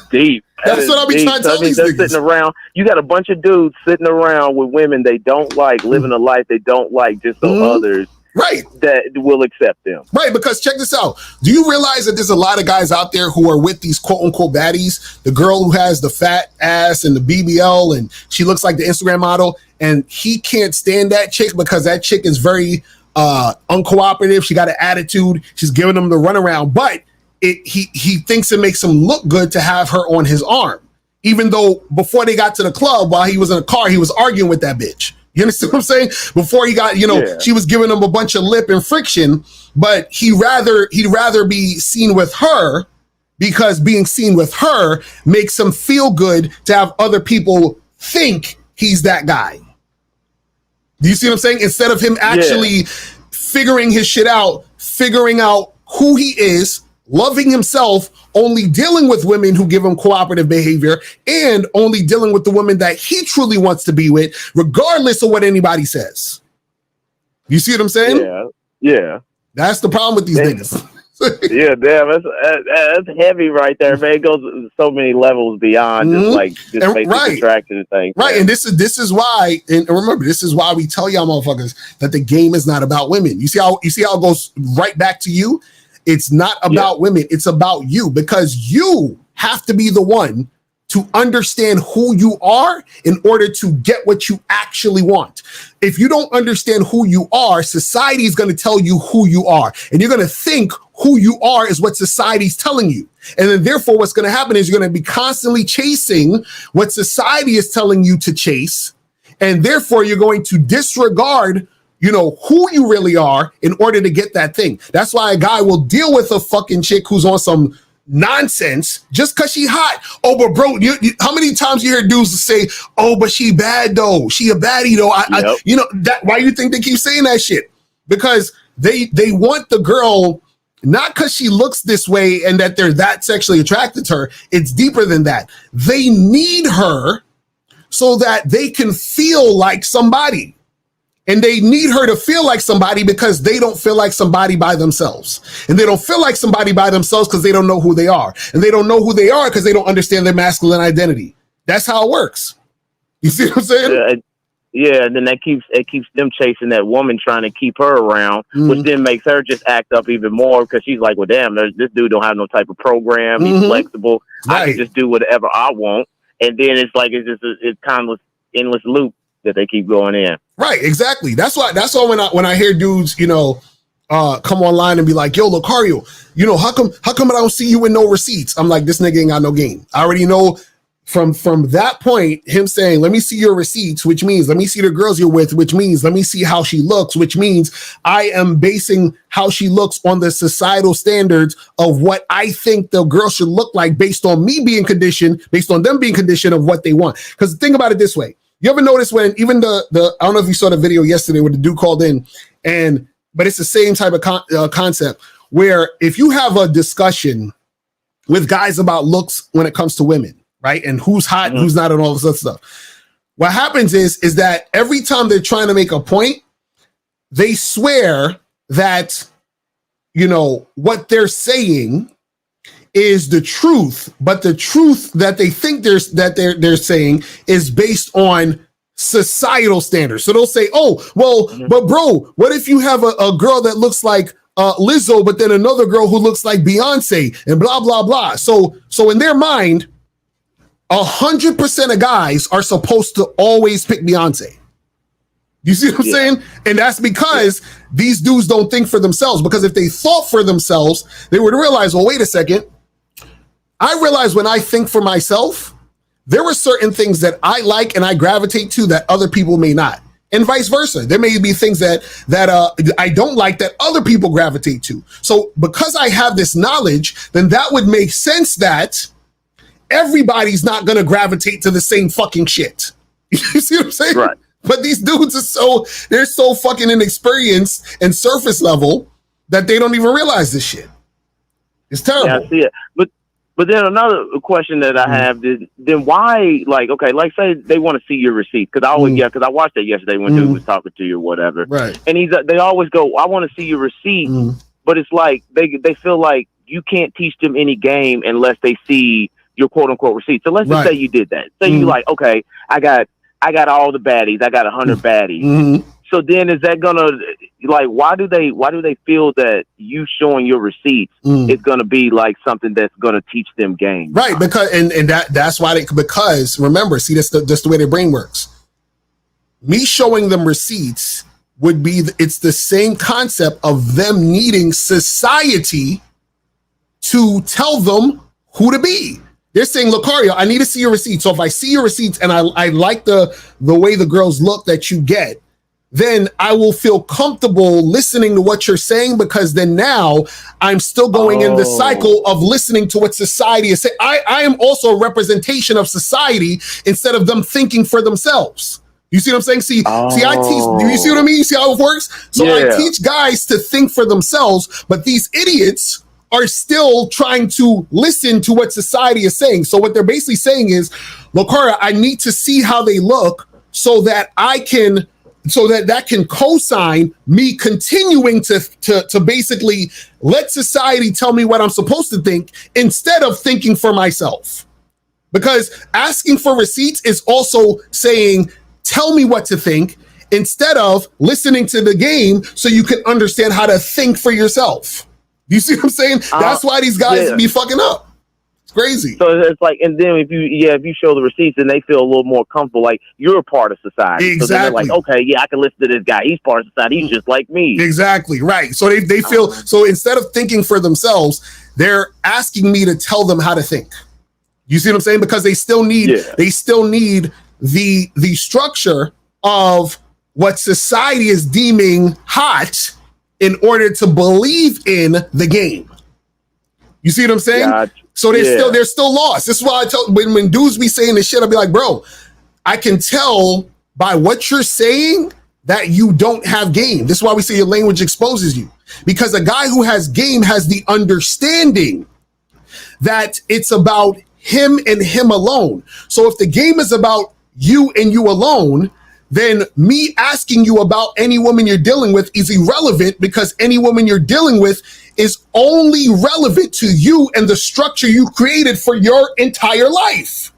deep. That's what I'll be trying to tell these niggas. Sitting around, you got a bunch of dudes sitting around with women they don't like, living a life they don't like, just so others that will accept them. Right, because check this out. Do you realize that there's a lot of guys out there who are with these quote unquote baddies? The girl who has the fat ass and the BBL and she looks like the Instagram model, and he can't stand that chick because that chick is very uncooperative. She got an attitude. She's giving him the runaround, but he thinks it makes him look good to have her on his arm, even though before they got to the club, while he was in the car, he was arguing with that bitch. You understand what I'm saying? Before he got, she was giving him a bunch of lip and friction, but he'd rather be seen with her, because being seen with her makes him feel good to have other people think he's that guy. Do you see what I'm saying? Instead of him actually figuring his shit out, figuring out who he is, loving himself, only dealing with women who give him cooperative behavior, and only dealing with the women that he truly wants to be with, regardless of what anybody says. You see what I'm saying? Yeah. That's the problem with these niggas. Yeah, damn, that's heavy right there, man. It goes so many levels beyond just basic attraction and things. Right, man. and this is why, and remember, this is why we tell y'all motherfuckers that the game is not about women. You see how it goes right back to you? It's not about women, it's about you, because you have to be the one to understand who you are in order to get what you actually want. If you don't understand who you are, society is going to tell you who you are, and you're going to think who you are is what society's telling you. And then therefore what's going to happen is you're going to be constantly chasing what society is telling you to chase. And therefore you're going to disregard, who you really are in order to get that thing. That's why a guy will deal with a fucking chick who's on some nonsense just because she hot. Oh, but bro, how many times you hear dudes say, oh, but she bad though. She a baddie though. Why you think they keep saying that shit? Because they want the girl, not because she looks this way and that they're that sexually attracted to her. It's deeper than that. They need her so that they can feel like somebody. And they need her to feel like somebody because they don't feel like somebody by themselves. And they don't feel like somebody by themselves because they don't know who they are. And they don't know who they are because they don't understand their masculine identity. That's how it works. You see what I'm saying? Yeah, and then it keeps them chasing that woman, trying to keep her around, which then makes her just act up even more, because she's like, well, damn, this dude don't have no type of program. He's flexible. Right. I can just do whatever I want. And then it's like it's kind of endless loop that they keep going in. Right, exactly. That's why when I hear dudes, come online and be like, yo, Lucario, how come I don't see you with no receipts? I'm like, this nigga ain't got no game. I already know from that point, him saying, let me see your receipts, which means let me see the girls you're with, which means let me see how she looks, which means I am basing how she looks on the societal standards of what I think the girl should look like based on me being conditioned, based on them being conditioned of what they want. Because think about it this way. You ever notice when even the I don't know if you saw the video yesterday where the dude called in, but it's the same type of concept where if you have a discussion with guys about looks when it comes to women, right, and who's hot and who's not and all this other stuff, what happens is that every time they're trying to make a point, they swear that, you know, what they're saying is the truth, but the truth that they think they're saying is based on societal standards. So they'll say, oh, well, but bro, what if you have a girl that looks like Lizzo, but then another girl who looks like Beyonce and blah, blah, blah. So in their mind, 100% of guys are supposed to always pick Beyonce. You see what I'm saying? And that's because these dudes don't think for themselves, because if they thought for themselves, they would realize, well, wait a second. I realize when I think for myself, there are certain things that I like and I gravitate to that other people may not, and vice versa. There may be things that I don't like that other people gravitate to. So because I have this knowledge, then that would make sense that everybody's not going to gravitate to the same fucking shit. You see what I'm saying? Right. But these dudes they're so fucking inexperienced and surface level that they don't even realize this shit. It's terrible. Yeah, I see it. But then another question that I have is, then why, like, okay, like say they want to see your receipt, because I always, because I watched that yesterday when dude was talking to you or whatever, right? And they always go, I want to see your receipt, but it's like they feel like you can't teach them any game unless they see your quote unquote receipt. So let's just say you did that. Say you like, okay, I got all the baddies, I got 100 baddies. So then is that gonna, like, why do they feel that you showing your receipts is gonna be like something that's gonna teach them game? Right, because and that's why because remember, see, that's the way their brain works. Me showing them receipts would be it's the same concept of them needing society to tell them who to be. They're saying, Lucario, I need to see your receipts. So if I see your receipts and I like the way the girls look that you get, then I will feel comfortable listening to what you're saying, because then now I'm still going in the cycle of listening to what society is saying. I am also a representation of society instead of them thinking for themselves. You see what I'm saying? See, I teach, do you see what I mean? You see how it works? So I teach guys to think for themselves, but these idiots are still trying to listen to what society is saying. So what they're basically saying is, Lucario, I need to see how they look so that that can co-sign me continuing to basically let society tell me what I'm supposed to think instead of thinking for myself. Because asking for receipts is also saying, tell me what to think, instead of listening to the game so you can understand how to think for yourself. You see what I'm saying? That's why these guys be fucking up. It's crazy. So it's like, and then if you show the receipts, then they feel a little more comfortable, like you're a part of society. Exactly. So then they're like, okay, yeah, I can listen to this guy. He's part of society. He's just like me. Exactly. Right. So they feel, so instead of thinking for themselves, they're asking me to tell them how to think. You see what I'm saying? Because they still need the structure of what society is deeming hot in order to believe in the game. You see what I'm saying? Gotcha. So they're still lost. This is why I tell when dudes be saying this shit, I'll be like, bro, I can tell by what you're saying that you don't have game. This is why we say your language exposes you. Because a guy who has game has the understanding that it's about him and him alone. So if the game is about you and you alone, then me asking you about any woman you're dealing with is irrelevant, because any woman you're dealing with is only relevant to you and the structure you created for your entire life.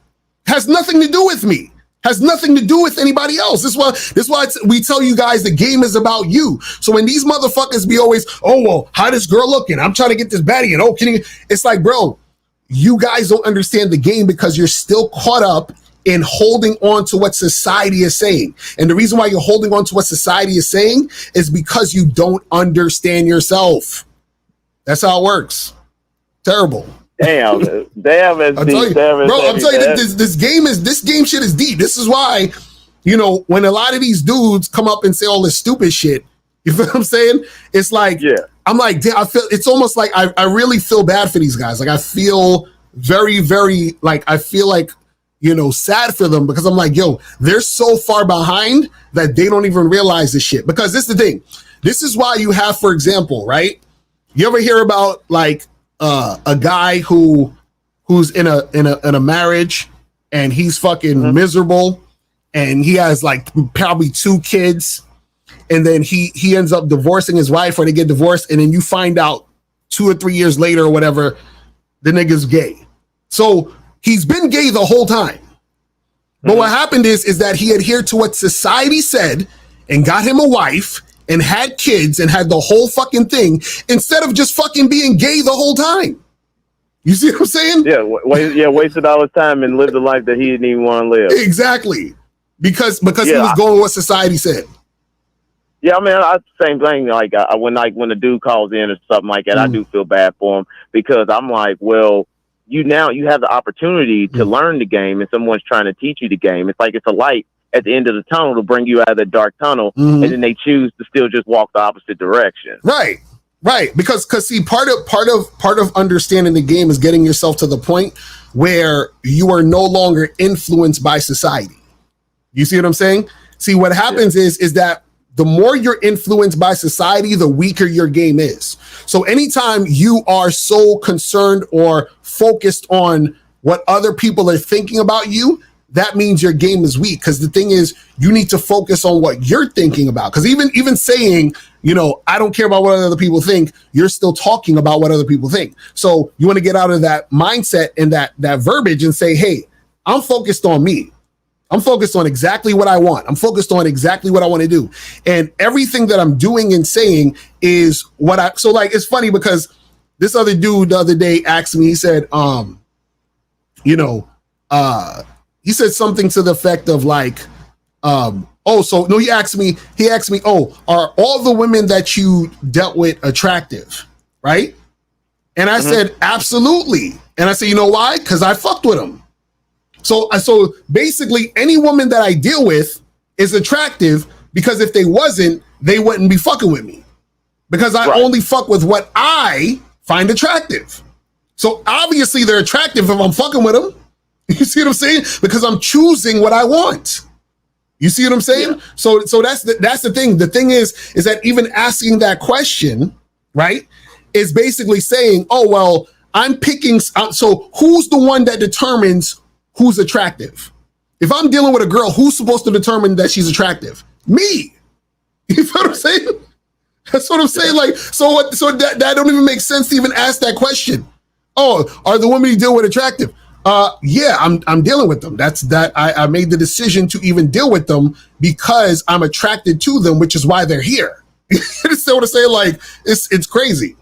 Has nothing to do with me. Has nothing to do with anybody else. This is why we tell you guys the game is about you. So when these motherfuckers be always, oh, well, how this girl looking? I'm trying to get this baddie. And can you? It's like, bro, you guys don't understand the game because you're still caught up in holding on to what society is saying. And the reason why you're holding on to what society is saying is because you don't understand yourself. That's how it works. Terrible. Damn, I'm telling you, this game shit is deep. This is why, when a lot of these dudes come up and say all this stupid shit, you feel what I'm saying? It's like, I'm like, I feel, it's almost like I really feel bad for these guys. Like I feel very, very, like, I feel like, sad for them, because I'm like, yo, they're so far behind that they don't even realize this shit. Because this is the thing. This is why you have, for example, right? You ever hear about like a guy who's in a marriage and he's fucking miserable, and he has like probably 2 kids, and then he ends up divorcing his wife, or they get divorced, and then you find out 2 or 3 years later or whatever, the nigga's gay. So he's been gay the whole time. But what happened is that he adhered to what society said and got him a wife and had kids and had the whole fucking thing instead of just fucking being gay the whole time. You see what I'm saying? Yeah, wasted all his time and lived a life that he didn't even want to live. Exactly. Because he was going with what society said. Yeah, I mean, same thing. Like when a dude calls in or something like that, I do feel bad for him because I'm like, well, you have the opportunity to learn the game, and someone's trying to teach you the game. It's like it's a light at the end of the tunnel to bring you out of the dark tunnel, and then they choose to still just walk the opposite direction. Right. Because see, part of understanding the game is getting yourself to the point where you are no longer influenced by society. You see what I'm saying? See, what happens is that the more you're influenced by society, the weaker your game is. So anytime you are so concerned or focused on what other people are thinking about you, that means your game is weak. Because the thing is, you need to focus on what you're thinking about. Because even saying, I don't care about what other people think, you're still talking about what other people think. So you want to get out of that mindset and that verbiage and say, hey, I'm focused on me. I'm focused on exactly what I want. I'm focused on exactly what I want to do. And everything that I'm doing and saying is so like, it's funny because this other dude the other day asked me, he said, he said something to the effect of like, he asked me, are all the women that you dealt with attractive? Right. And I said, absolutely. And I said, you know why? Because I fucked with them. So basically any woman that I deal with is attractive because if they wasn't, they wouldn't be fucking with me because I only fuck with what I find attractive. So obviously they're attractive if I'm fucking with them. You see what I'm saying? Because I'm choosing what I want. You see what I'm saying? Yeah. So that's the thing. The thing is that even asking that question, right, is basically saying, oh, well, I'm picking. So who's the one that determines who's attractive? If I'm dealing with a girl, who's supposed to determine that she's attractive? Me. You feel what I'm saying? That's what I'm saying. Like, so that don't even make sense to even ask that question. Oh, are the women you deal with attractive? Yeah, I'm dealing with them. I made the decision to even deal with them because I'm attracted to them, which is why they're here. You understand what I'm saying? Like, it's crazy.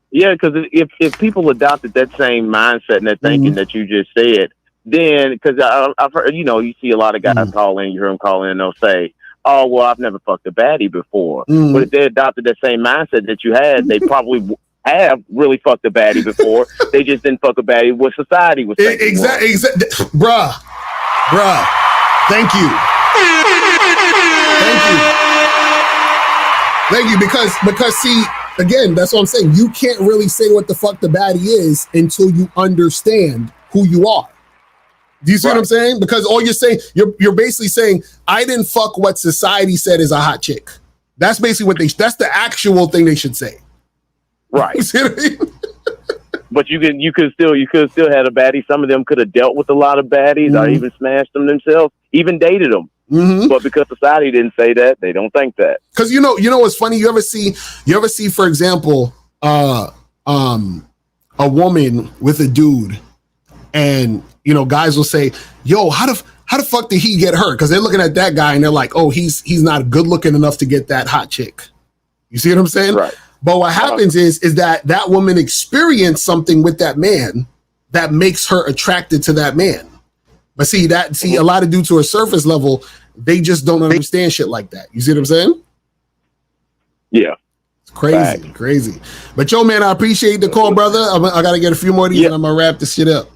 Yeah, because if people adopted that same mindset and that thinking that you just said, then because I've heard, you see a lot of guys call in, you hear them call in, and they'll say, "Oh, well, I've never fucked a baddie before." But if they adopted that same mindset that you had, they probably have really fucked a baddie before. They just didn't fuck a baddie what society was thinking. Exactly, bruh. Thank you, because see. Again, that's what I'm saying. You can't really say what the fuck the baddie is until you understand who you are. Do you see what I'm saying? Because all you're saying, you're basically saying, I didn't fuck what society said is a hot chick. That's basically that's the actual thing they should say. Right. You see what I mean? But you could still have a baddie. Some of them could have dealt with a lot of baddies or even smashed them themselves, even dated them. But because society didn't say that, they don't think that. Because you know what's funny? You ever see, for example, a woman with a dude, and guys will say, "Yo, how the fuck did he get hurt?" Because they're looking at that guy and they're like, "Oh, he's not good looking enough to get that hot chick." You see what I'm saying? Right. But what happens is that woman experienced something with that man that makes her attracted to that man. But see, a lot of dudes who are surface level, they just don't understand shit like that. You see what I'm saying? Yeah. It's crazy. But yo, man, I appreciate the call, brother. I got to get a few more of these and I'm going to wrap this shit up.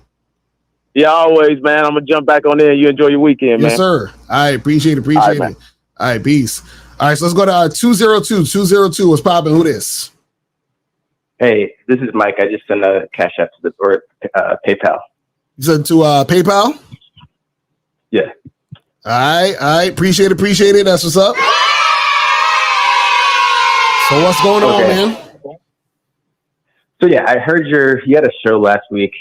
Yeah, always, man. I'm going to jump back on there. You enjoy your weekend, man. Yes, sir. I appreciate it. All right, peace. All right, so let's go to 202. 202, what's popping? Who this? Hey, this is Mike. I just sent a cash app to PayPal. You sent to PayPal? Yeah. All right. Appreciate it. That's what's up. So what's going on, man? So yeah, I heard you had a show last week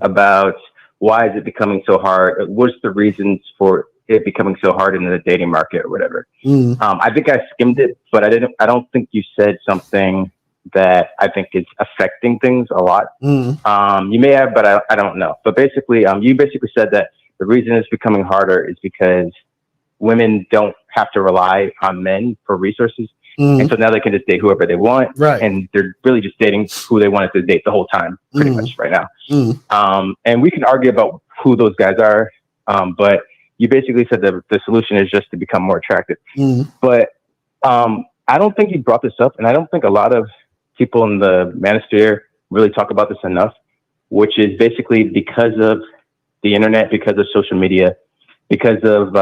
about why is it becoming so hard? What's the reasons for it becoming so hard in the dating market or whatever. Mm. I think I skimmed it, but I don't think you said something that I think is affecting things a lot. Mm. You may have, but I don't know. But basically, you basically said that the reason it's becoming harder is because women don't have to rely on men for resources. Mm. And so now they can just date whoever they want. Right. And they're really just dating who they wanted to date the whole time, pretty much right now. Mm. And we can argue about who those guys are. But you basically said that the solution is just to become more attractive. Mm. But I don't think you brought this up. And I don't think a lot of people in the manosphere really talk about this enough, which is basically because of the internet, because of social media, because of,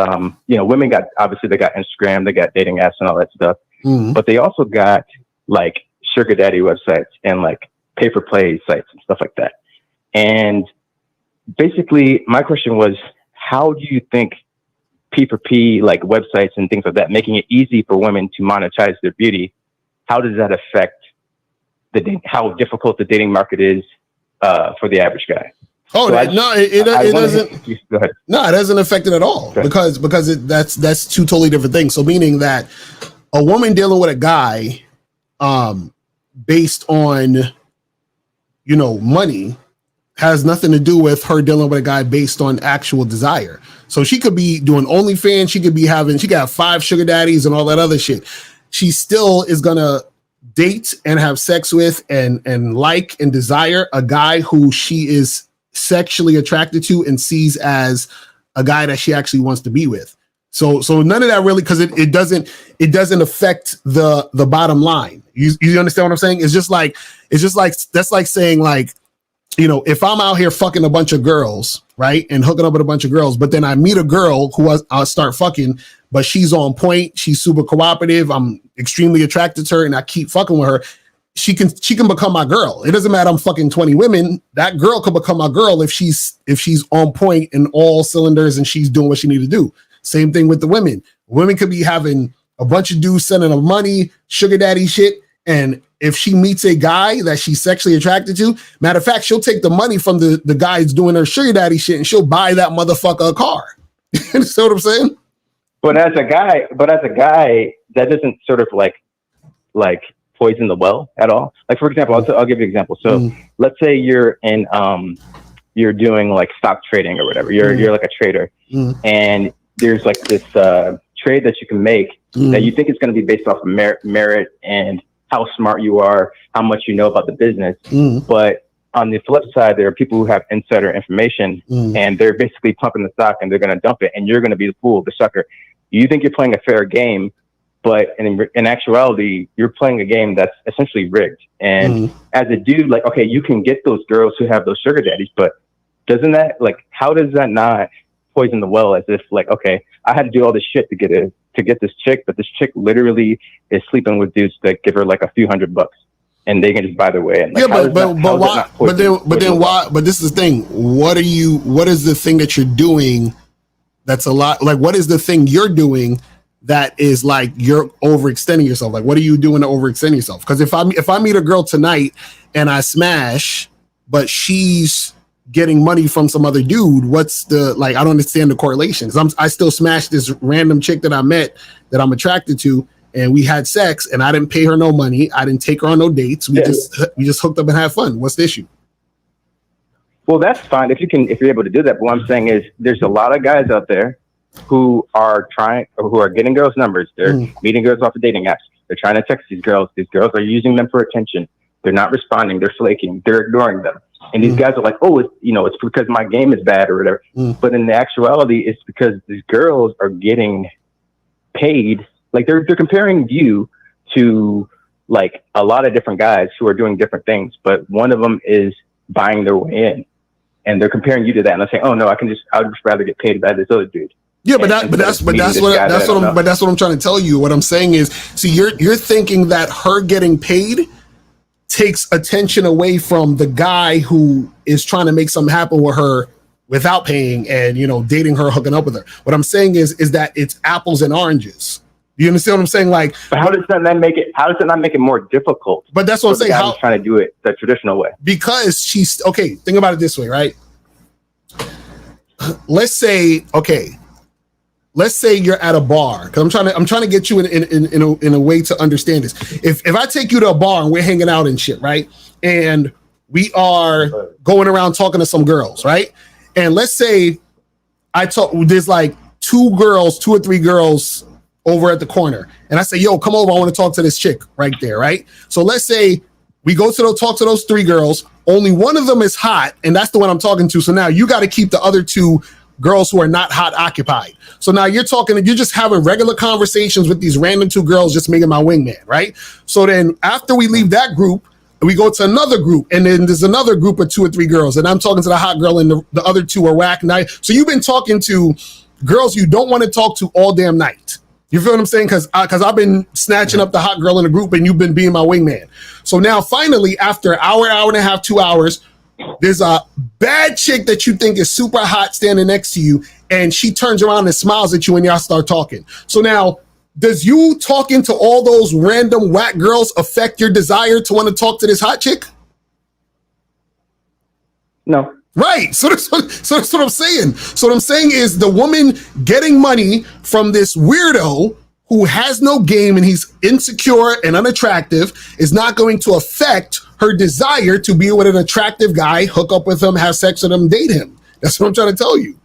women got, obviously they got Instagram, they got dating apps and all that stuff. Mm. But they also got like sugar daddy websites and like pay for play sites and stuff like that. And basically my question was, how do you think P4P like websites and things like that, making it easy for women to monetize their beauty, how does that affect how difficult the dating market is for the average guy? Oh, so it doesn't. Go ahead. No, it doesn't affect it at all because that's two totally different things. So meaning that a woman dealing with a guy, based on, money, has nothing to do with her dealing with a guy based on actual desire. So she could be doing OnlyFans, she could have 5 sugar daddies and all that other shit. She still is gonna date and have sex with and like and desire a guy who she is sexually attracted to and sees as a guy that she actually wants to be with. So none of that really, because it doesn't affect the bottom line. You understand what I'm saying? It's just like that's like saying like, if I'm out here fucking a bunch of girls, right, and hooking up with a bunch of girls, but then I meet a girl who I'll start fucking, but she's on point, she's super cooperative, I'm extremely attracted to her, and I keep fucking with her. She can become my girl. It doesn't matter I'm fucking 20 women. That girl could become my girl if she's on point in all cylinders and she's doing what she need to do. Same thing with the women. Women could be having a bunch of dudes sending her money, sugar daddy shit, and if she meets a guy that she's sexually attracted to, matter of fact, she'll take the money from the guys doing her sugar daddy shit and she'll buy that motherfucker a car. You see what I'm saying? But as a guy, that doesn't sort of like poison the well at all. Like, for example, I'll give you an example. So let's say you're in, you're doing like stock trading or whatever. You're like a trader and there's like this trade that you can make that you think is going to be based off of merit and how smart you are, how much you know about the business. But on the flip side, there are people who have insider information and they're basically pumping the stock and they're going to dump it and you're going to be the fool, the sucker. You think you're playing a fair game, but in actuality, you're playing a game that's essentially rigged. And as a dude, like, okay, you can get those girls who have those sugar daddies, but doesn't that, like, how does that not poison the well? As if like, okay, I had to do all this shit to get this chick, but this chick literally is sleeping with dudes that give her like a few $100 and they can just buy their way in. Like, but this is the thing. What is the thing that you're doing that's a lot, like, what is the thing you're doing that is like you're overextending yourself? Like, what are you doing to overextend yourself? Because if I meet a girl tonight and I smash, but she's getting money from some other dude, what's the, like, I don't understand the correlation. Because I still smashed this random chick that I met that I'm attracted to, and we had sex, and I didn't pay her no money. I didn't take her on no dates. We just hooked up and had fun. What's the issue? Well, that's fine if you're able to do that. But what I'm saying is, there's a lot of guys out there who are getting girls' numbers. They're meeting girls off of dating apps. They're trying to text these girls. These girls are using them for attention. They're not responding. They're flaking. They're ignoring them. And these guys are like, oh, it's because my game is bad or whatever. But in the actuality, it's because these girls are getting paid. Like, they're comparing you to like a lot of different guys who are doing different things, but one of them is buying their way in, and they're comparing you to that. And they're saying, oh no, I'd just rather get paid by this other dude. Yeah, but that's what I'm trying to tell you. What I'm saying is, see, you're thinking that her getting paid takes attention away from the guy who is trying to make something happen with her without paying and, dating her, hooking up with her. What I'm saying is that it's apples and oranges. You understand what I'm saying? Like, but how does that not make it more difficult? But that's what I'm saying. How trying to do it the traditional way? Because she's okay. Think about it this way, right? Let's say, okay, let's say you're at a bar, because I'm trying to get you in a way to understand this. If I take you to a bar and we're hanging out and shit, right, and we are going around talking to some girls, right, and let's say there's like two or three girls over at the corner, and I say, yo, come over, I want to talk to this chick right there, right? So let's say we go to talk to those three girls, only one of them is hot, and that's the one I'm talking to. So now you got to keep the other two girls who are not hot occupied. So now you're just having regular conversations with these random two girls, just making my wingman, right? So then after we leave that group, we go to another group, and then there's another group of two or three girls, and I'm talking to the hot girl, and the other two are whack night. So you've been talking to girls you don't want to talk to all damn night. You feel what I'm saying? Because I've been snatching up the hot girl in the group, and you've been being my wingman. So now finally, after an hour and a half, 2 hours, there's a bad chick that you think is super hot standing next to you, and she turns around and smiles at you, and y'all start talking. So now, does you talking to all those random whack girls affect your desire to want to talk to this hot chick? No. Right. So that's what I'm saying. So what I'm saying is the woman getting money from this weirdo who has no game and he's insecure and unattractive is not going to affect her desire to be with an attractive guy, hook up with him, have sex with him, date him. That's what I'm trying to tell you.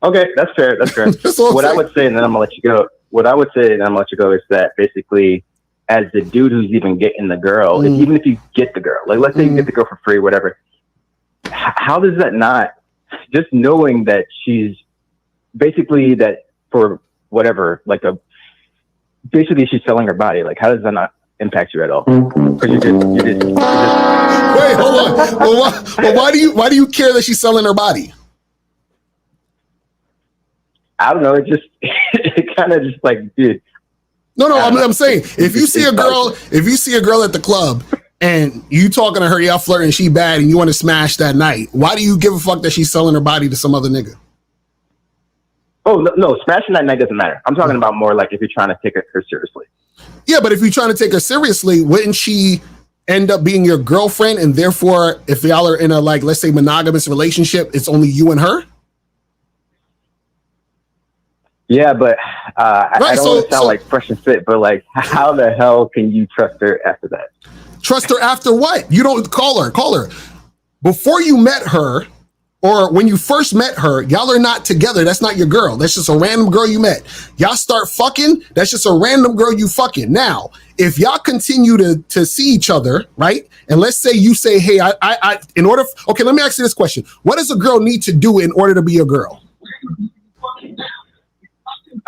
Okay, that's fair. That's fair. What I would say, and then I'm gonna let you go. What I would say, and I'm gonna let you go, is that basically, as the dude who's even getting the girl, even if you get the girl, like let's say you get the girl for free, whatever. How does that not, just knowing that she's basically that for whatever, like basically she's selling her body. Like, how does that not impact you at all? Because you're just wait, hold on. Well, why do you care that she's selling her body? I don't know. It kind of just like, dude. No. I'm saying if you see a girl at the club and you talking to her, y'all flirting, she bad, and you want to smash that night, why do you give a fuck that she's selling her body to some other nigga? Oh, no, smashing that night doesn't matter. I'm talking about more like if you're trying to take her seriously. Yeah, but if you're trying to take her seriously, wouldn't she end up being your girlfriend? And therefore, if y'all are in a, like, let's say monogamous relationship, it's only you and her? Yeah, but I don't want to sound like fresh and fit, but like, how the hell can you trust her after that? Trust her after what? You don't call her. Before you met her, or when you first met her, y'all are not together. That's not your girl. That's just a random girl you met. Y'all start fucking, that's just a random girl you fucking. Now, if y'all continue to see each other, right? And let's say you say, hey, okay, let me ask you this question. What does a girl need to do in order to be a girl?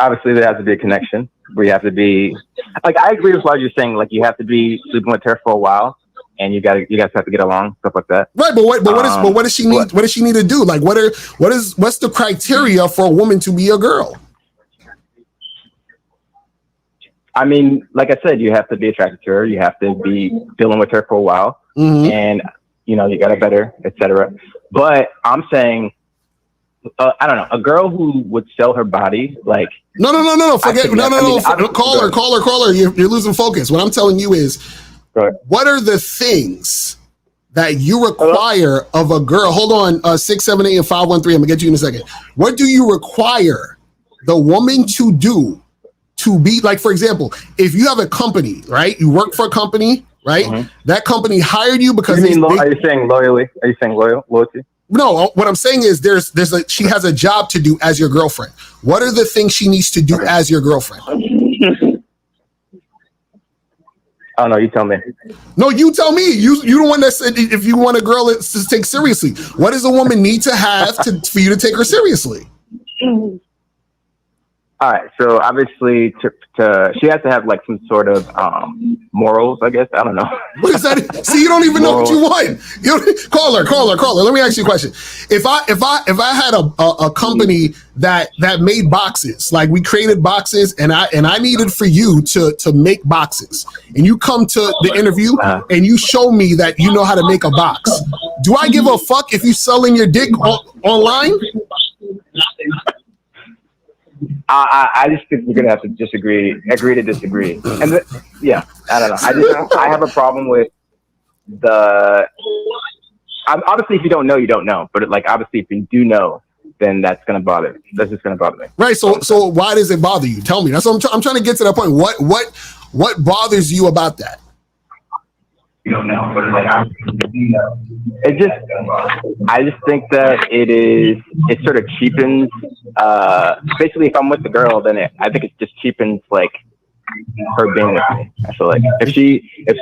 Obviously, there has to be a connection. We have to be, like, I agree with what you're saying. Like, you have to be sleeping with her for a while, and you guys have to get along, stuff like that. Right, but what does she need? What does she need to do? Like, what's the criteria for a woman to be a girl? I mean, like I said, you have to be attracted to her. You have to be dealing with her for a while, and you got to better, etc. But I'm saying, I don't know, a girl who would sell her body, like no. Forget caller. You're losing focus. What I'm telling you is, what are the things that you require of a girl? Hold on, 678 and 513. I'm gonna get you in a second. What do you require the woman to do to be, like, for example, if you have a company, right? You work for a company, right? That company hired you because are you saying loyalty? Are you saying loyalty? No, what I'm saying is she has a job to do as your girlfriend. What are the things she needs to do as your girlfriend? I don't know. You tell me. No, you tell me. You the one that said if you want a girl to take seriously. What does a woman need to have for you to take her seriously? All right. So obviously, she has to have like some sort of morals, I guess. I don't know. What is that? See, you don't even know what you want. Caller. Let me ask you a question. If I had a company that made boxes, like we created boxes, and I needed for you to make boxes, and you come to the interview and you show me that you know how to make a box, do I give a fuck if you selling your dick online? I just think we're gonna have to agree to disagree. And I don't know. I have a problem with obviously if you don't know, you don't know. But like obviously if you do know, then that's gonna bother. That's just gonna bother me. Right. So why does it bother you? Tell me. That's what I'm trying to get to that point. What bothers you about that? You don't know, but like I just think that it sort of cheapens. Basically, if I'm with the girl, then I think it just cheapens like her being with me. I feel like if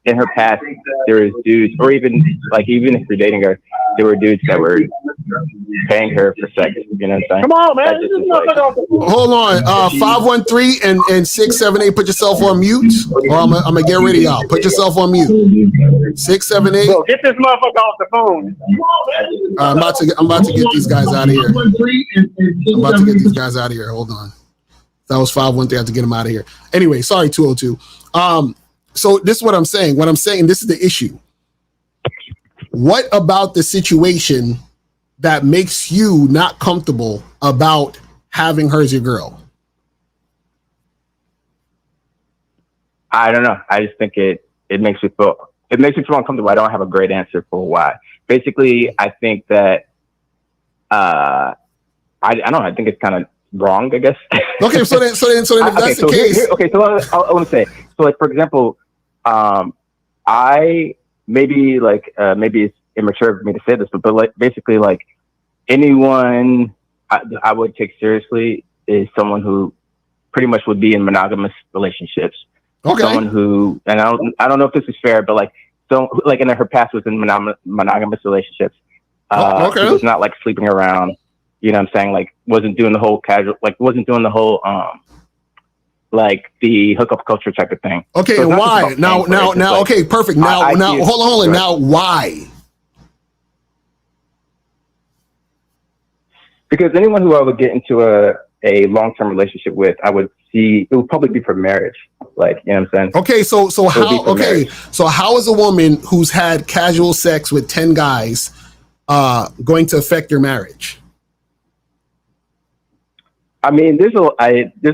in her past there was dudes, or even if you're dating her, there were dudes that were paying her for sex. You know what I'm saying? Come on, man. Hold on. 513 and 678. Put yourself on mute, or I'm gonna get rid of y'all. Put yourself on mute. 678. Bro, get this motherfucker off the phone. I'm about to get these guys out of here. I'm about to get these guys out of here. Hold on. That was 513. I have to get them out of here. Anyway, sorry, 202. So this is what I'm saying. What I'm saying, this is the issue. What about the situation that makes you not comfortable about having her as your girl? I don't know. I just think it makes me feel uncomfortable. I don't have a great answer for why. Basically, I think that I don't know. I think it's kind of wrong, I guess. Okay, so then if that's the case. I want to say, so like, for example, maybe it's immature for me to say this, but like, basically, like, anyone I would take seriously is someone who pretty much would be in monogamous relationships. Okay. Someone who, and I don't know if this is fair, but like, in her past was in monogamous relationships. Okay. It was not like sleeping around. You know what I'm saying? Like, wasn't doing the whole like the hookup culture type of thing. Okay, so and why? Now, okay, perfect. Now, hold on. Now, why? Because anyone who I would get into a long-term relationship with, I would see it would probably be for marriage. Like, you know what I'm saying? Okay, so how is a woman who's had casual sex with 10 guys going to affect your marriage? I mean, there's a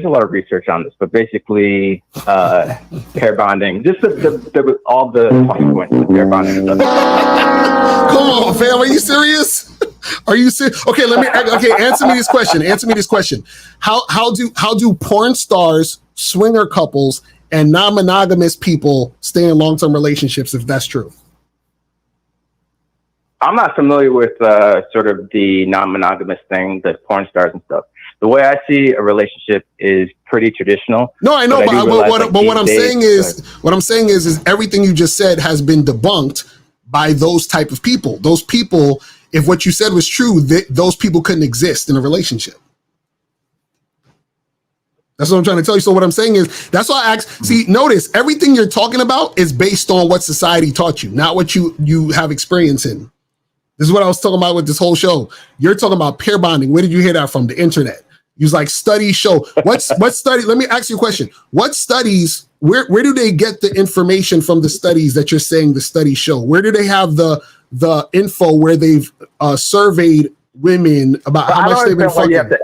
lot of research on this, but basically, pair bonding, just all the talking points with pair bonding. Come on, fam, are you serious? Are you serious? Okay, answer me this question. How do porn stars, swinger couples, and non-monogamous people stay in long-term relationships if that's true? I'm not familiar with sort of the non-monogamous thing, the porn stars and stuff. The way I see a relationship is pretty traditional. No, I know, but what I'm saying is everything you just said has been debunked by those type of people. Those people, if what you said was true, those people couldn't exist in a relationship. That's what I'm trying to tell you. So what I'm saying is, that's why I asked. See, notice everything you're talking about is based on what society taught you, not what you have experience in. This is what I was talking about with this whole show. You're talking about pair bonding. Where did you hear that from? The internet. You was like, studies show. What study? Let me ask you a question. What studies? Where do they get the information from? The studies that you're saying the studies show. Where do they have the info where they've surveyed women about how much they've been fucking? You have to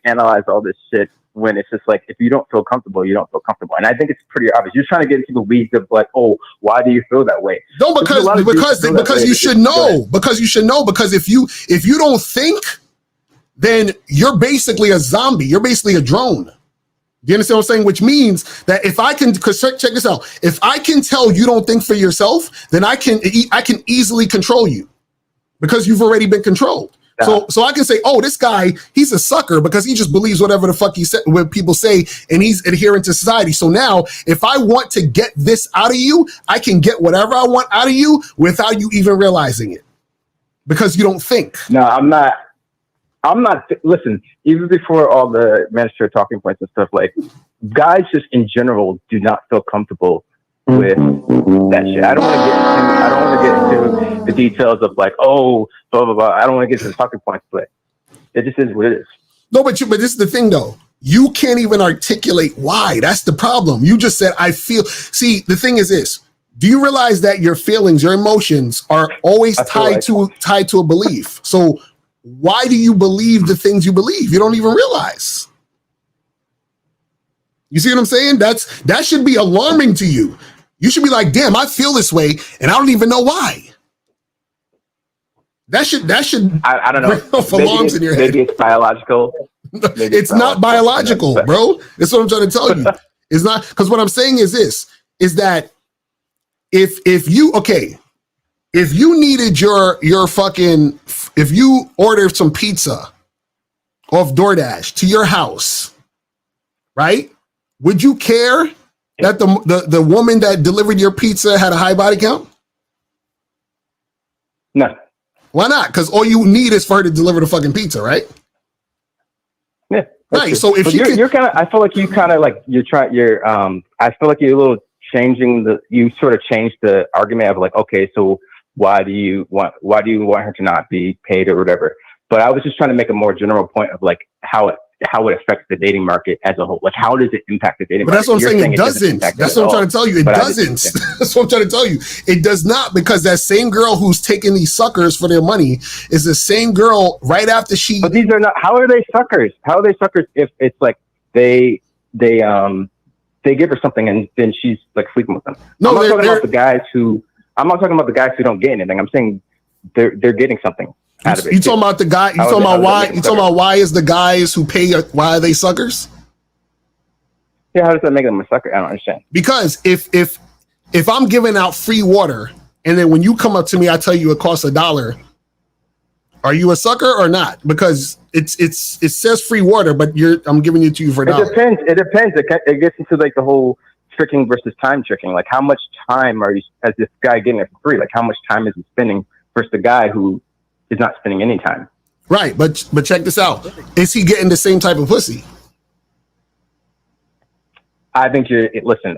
analyze all this shit when it's just like, if you don't feel comfortable, you don't feel comfortable. And I think it's pretty obvious. You're trying to get into the weeds of like, oh, why do you feel that way? No, because you should know. Because you should know. Because if you don't think, then you're basically a zombie. You're basically a drone. Do you understand what I'm saying? Which means that if I can, because check this out, if I can tell you don't think for yourself, then I can easily control you because you've already been controlled. Yeah. So I can say, oh, this guy, he's a sucker because he just believes whatever the fuck he said, what people say, and he's adherent to society. So now, if I want to get this out of you, I can get whatever I want out of you without you even realizing it because you don't think. No, I'm not. Listen, even before all the mandatory talking points and stuff, like, guys just in general do not feel comfortable with that shit. I don't want to get into the details of like, oh, blah, blah, blah. I don't want to get into the talking points, but it just is what it is. No, but this is the thing, though. You can't even articulate why. That's the problem. You just said, I feel. See, the thing is this. Do you realize that your feelings, your emotions are always tied to a belief? So why do you believe the things you believe? You don't even realize. You see what I'm saying? That should be alarming to you. You should be like, damn, I feel this way, and I don't even know why. That should I don't know. for alarms in your head. Maybe it's biological. It's not biological, bro. That's what I'm trying to tell you. It's not, because what I'm saying is this, is that if you needed your fucking, if you ordered some pizza off DoorDash to your house, right? Would you care that the woman that delivered your pizza had a high body count? No. Why not? Because all you need is for her to deliver the fucking pizza, right? Yeah. Right. True. So if you're kind of, I feel like you kind of like I feel like you're a little you sort of changed the argument of like, okay, so why do you want her to not be paid or whatever? But I was just trying to make a more general point of like how it affects the dating market as a whole. Like, how does it impact the dating market? But that's what I'm saying. It doesn't. That's what I'm trying to tell you. It doesn't. That's what I'm trying to tell you. It does not, because that same girl who's taking these suckers for their money is the same girl right after she. But these are not. How are they suckers? How are they suckers if it's like they give her something and then she's like sleeping with them? No, I'm not talking about the guys who. I'm not talking about the guys who don't get anything. I'm saying they're getting something. You talking about the guy? You talking about why? You talking about why is the guys who pay? Why are they suckers? Yeah, how does that make them a sucker? I don't understand. Because if I'm giving out free water and then when you come up to me, I tell you it costs $1, are you a sucker or not? Because it says free water, but I'm giving it to you for $1. It depends. It gets into like the whole tricking versus time tricking. Like, how much time are you as this guy getting it for free? Like, how much time is he spending versus the guy who is not spending any time? Right, but check this out. Is he getting the same type of pussy? I think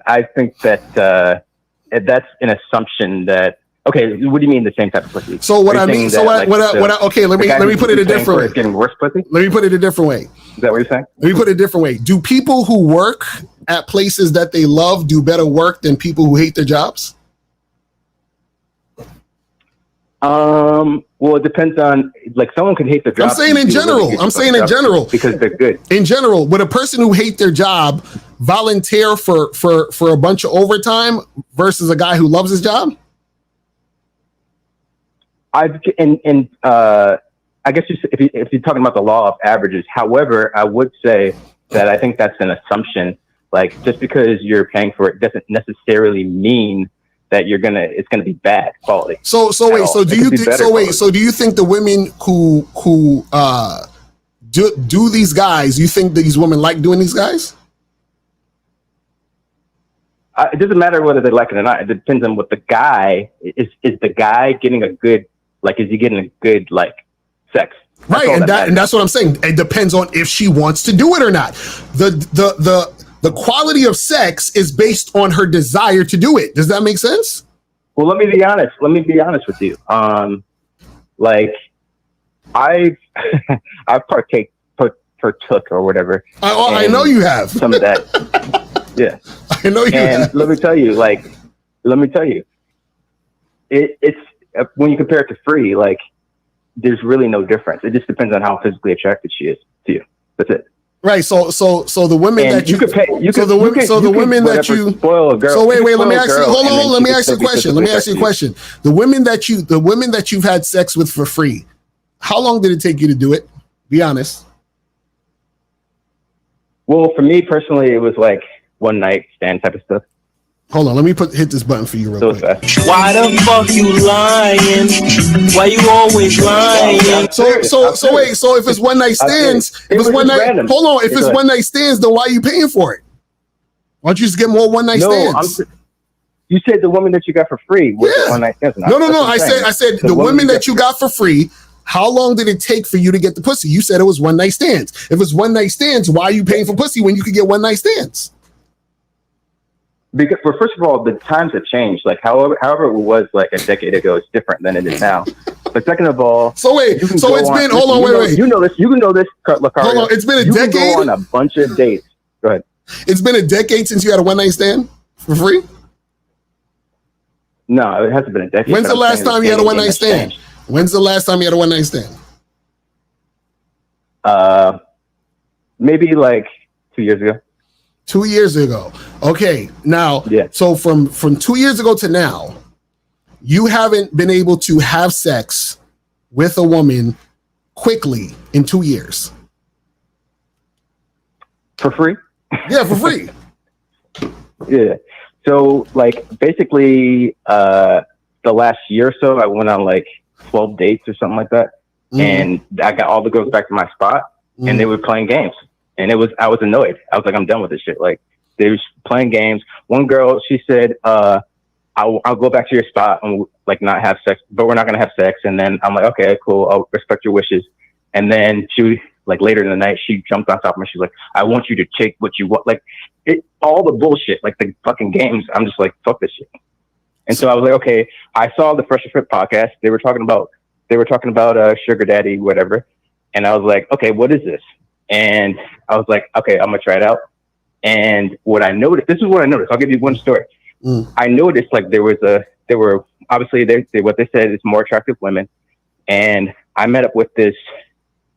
I think that that's an assumption that. Okay, what do you mean the same type of pussy? So what I mean, okay, let me put it a different way. Getting worse pussy? Let me put it a different way. Is that what you're saying? Let me put it a different way. Do people who work at places that they love do better work than people who hate their jobs? Well, it depends on, like, someone could hate their job. I'm saying in general. Because they're good. In general, would a person who hate their job volunteer for a bunch of overtime versus a guy who loves his job? I guess if you're talking about the law of averages. However, I would say that I think that's an assumption. Like, just because you're paying for it doesn't necessarily mean that it's gonna be bad quality. So do you think the women who do these guys, you think these women like doing these guys? It doesn't matter whether they like it or not. It depends on what the guy is. Is the guy getting a good, like, is he getting a good, like, sex? Right, and that's what I'm saying. It depends on if she wants to do it or not. The quality of sex is based on her desire to do it. Does that make sense? Well, let me be honest. With you. Like, I've partook or whatever. I know you have some of that. Yeah, I know you have. Let me tell you, it's when you compare it to free, like, there's really no difference. It just depends on how physically attracted she is to you. That's it. Right. So the women that you could pay, the women that you spoil a girl. So wait, let me ask you. Hold on. Let me ask you a question. The women that you've had sex with for free, how long did it take you to do it? Be honest. Well, for me personally, it was like one night stand type of stuff. Hold on, let me hit this button for you real quick. Why the fuck you lying? Why you always lying? So wait, so if it's one night stands, if it's one night stands, then why are you paying for it? Why don't you just get more one night stands? You said the woman that you got for free was one night stands. No. I said the women that you got for free. How long did it take for you to get the pussy? You said it was one night stands. If it's one night stands, why are you paying for pussy when you could get one night stands? Because, well, first of all, the times have changed. Like, however it was like a decade ago, it's different than it is now. But second of all, wait. You know this. You can know this. Hold on. It's been a decade. You can go on a bunch of dates. Go ahead. It's been a decade since you had a one night stand for free. No, it hasn't been a decade. When's the last time you had a one night stand? Maybe like 2 years ago. 2 years ago. Okay. Now, so from 2 years ago to now, you haven't been able to have sex with a woman quickly in 2 years? For free? Yeah, for free. Yeah. So like basically the last year or so I went on like 12 dates or something like that. And I got all the girls back to my spot and they were playing games. And I was annoyed. I was like, I'm done with this shit. Like they were playing games. One girl, she said, I'll go back to your spot and like not have sex, but we're not going to have sex. And then I'm like, okay, cool. I'll respect your wishes. And then she, like later in the night, she jumped on top of me. She's like, I want you to take what you want. Like all the bullshit, like the fucking games. I'm just like, fuck this shit. And so I was like, okay, I saw the Fresh Fit podcast. They were talking about sugar daddy, whatever. And I was like, okay, what is this? And I was like, okay, I'm gonna try it out. And what I noticed, this is what I noticed. I'll give you one story. I noticed like there were obviously what they said is more attractive women. And I met up with this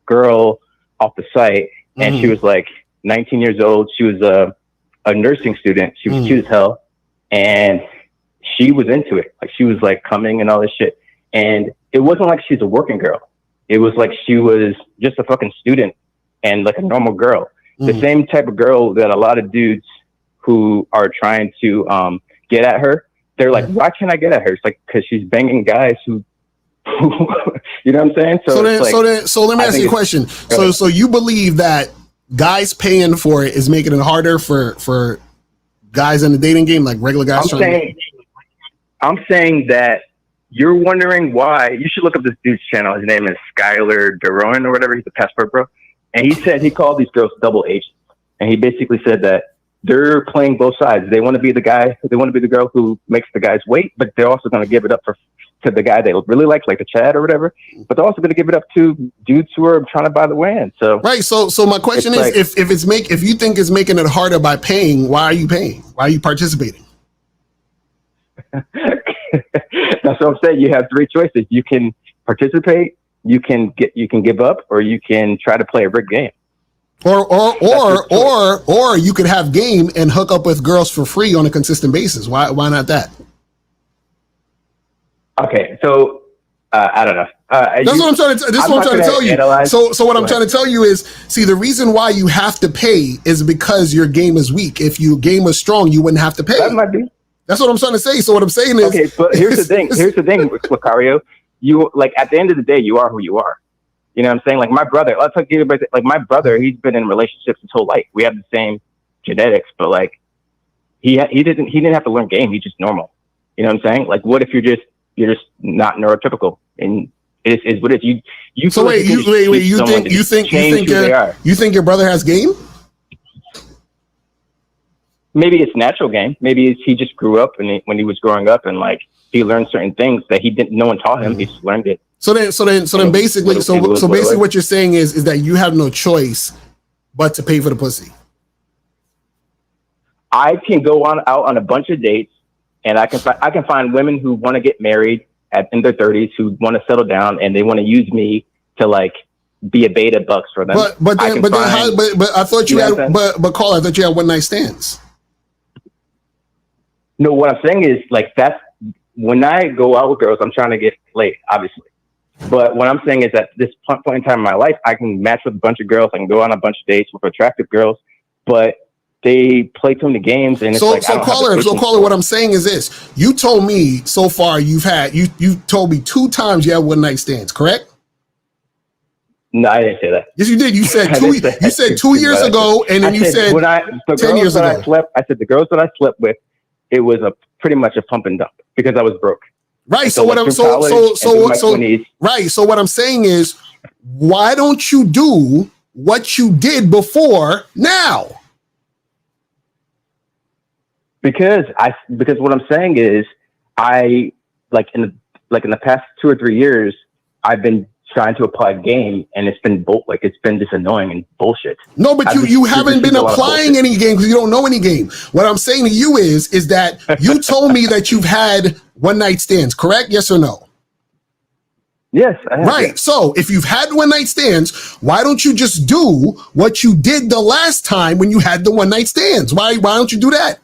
girl off the site and she was like 19 years old. She was a nursing student. She was cute as hell. And she was into it. Like she was like coming and all this shit. And it wasn't like she's a working girl. It was like she was just a fucking student and like a normal girl. The same type of girl that a lot of dudes who are trying to get at her, they're like, why can't I get at her? It's like, because she's banging guys who you know what I'm saying? So let me ask you a question. So you believe that guys paying for it is making it harder for guys in the dating game, like regular guys? I'm saying that you're wondering why. You should look up this dude's channel. His name is Skylar Duroin or whatever. He's a passport bro. And he said he called these girls double agents. And he basically said that they're playing both sides. They want to be the guy, they want to be the girl who makes the guys wait, but they're also going to give it up to the guy they really like the Chad or whatever. But they're also going to give it up to dudes who are trying to buy the win. So right. So my question is, like, if you think it's making it harder by paying, why are you paying? Why are you participating? That's what I'm saying. You have three choices. You can participate, you can give up, or you can try to play a rigged game. Or you could have game and hook up with girls for free on a consistent basis. Why not that? Okay, so I don't know. That's what I'm trying to. This is what I'm trying to tell you. So what I'm trying to tell you is, see, the reason why you have to pay is because your game is weak. If your game was strong, you wouldn't have to pay. That might be. That's what I'm trying to say. So what I'm saying is, okay, but here's the thing. Here's the thing, Lucario. You like at the end of the day, you are who you are. You know what I'm saying? Like my brother. Let's talk about like my brother. He's been in relationships his whole life. We have the same genetics, but like he didn't have to learn game. He's just normal. You know what I'm saying? Like, what if you're just not neurotypical and it is what it is. You so wait, you think your brother has game? Maybe it's natural game. Maybe he just grew up and when he was growing up and like he learned certain things that no one taught him. He just learned it. So then basically what you're saying is that you have no choice but to pay for the pussy. I can go out on a bunch of dates and I can find women who want to get married in their 30s who want to settle down and they want to use me to like be a beta bucks for them. But I thought you had Carl, I thought you had one night stands. No, what I'm saying is like that's when I go out with girls, I'm trying to get laid, obviously. But what I'm saying is at this point in time in my life, I can match with a bunch of girls. I can go on a bunch of dates with attractive girls, but they play too many games. And it's caller, what I'm saying is this: you told me so far you told me 2 times you had one night stands, correct? No, I didn't say that. Yes, you did. You said 2 years ago, and then you said 10 years ago. I said the girls that I slept with, it was pretty much a pump and dump because I was broke. Right. So what I'm So what I'm saying is, why don't you do what you did before now? Because what I'm saying is, I in the past 2 or 3 years, I've been trying to apply game, and it's been just annoying and bullshit. No, but you haven't been applying any game because you don't know any game. What I'm saying to you is that you told me that you've had one night stands, correct? Yes or no? Yes, I have. Right. So if you've had one night stands, why don't you just do what you did the last time when you had the one night stands? Why don't you do that?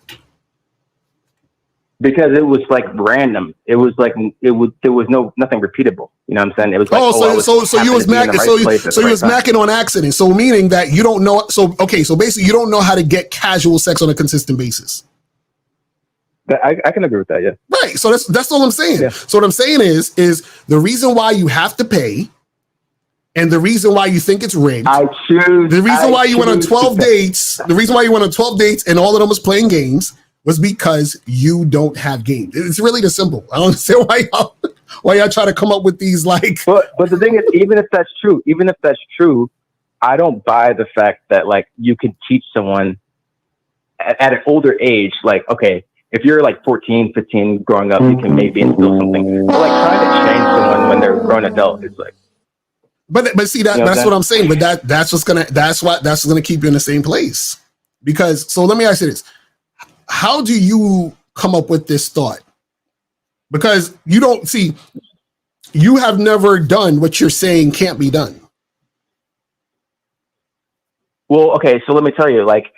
Because it was like random. It was like there was nothing repeatable. You know what I'm saying? It was like so you was macking you was macking on accident. So meaning that you don't know. So basically you don't know how to get casual sex on a consistent basis. I can agree with that. Yeah. Right. So that's all I'm saying. Yeah. So what I'm saying is the reason why you have to pay, and the reason why you think it's rigged. The reason why you went on 12 dates. The reason why you went on 12 dates and all of them was playing games was because you don't have games. It's really this simple. I don't understand why y'all try to come up with these like. But the thing is, even if that's true, I don't buy the fact that like you can teach someone at an older age. Like, okay, if you're like 14, 15, growing up, you can maybe instill something. But like trying to change someone when they're a grown adult is like. But see that that's what I'm saying. But that's what's gonna keep you in the same place. Because so let me ask you this. How do you come up with this thought? Because you have never done what you're saying can't be done. Well, okay, so let me tell you, like,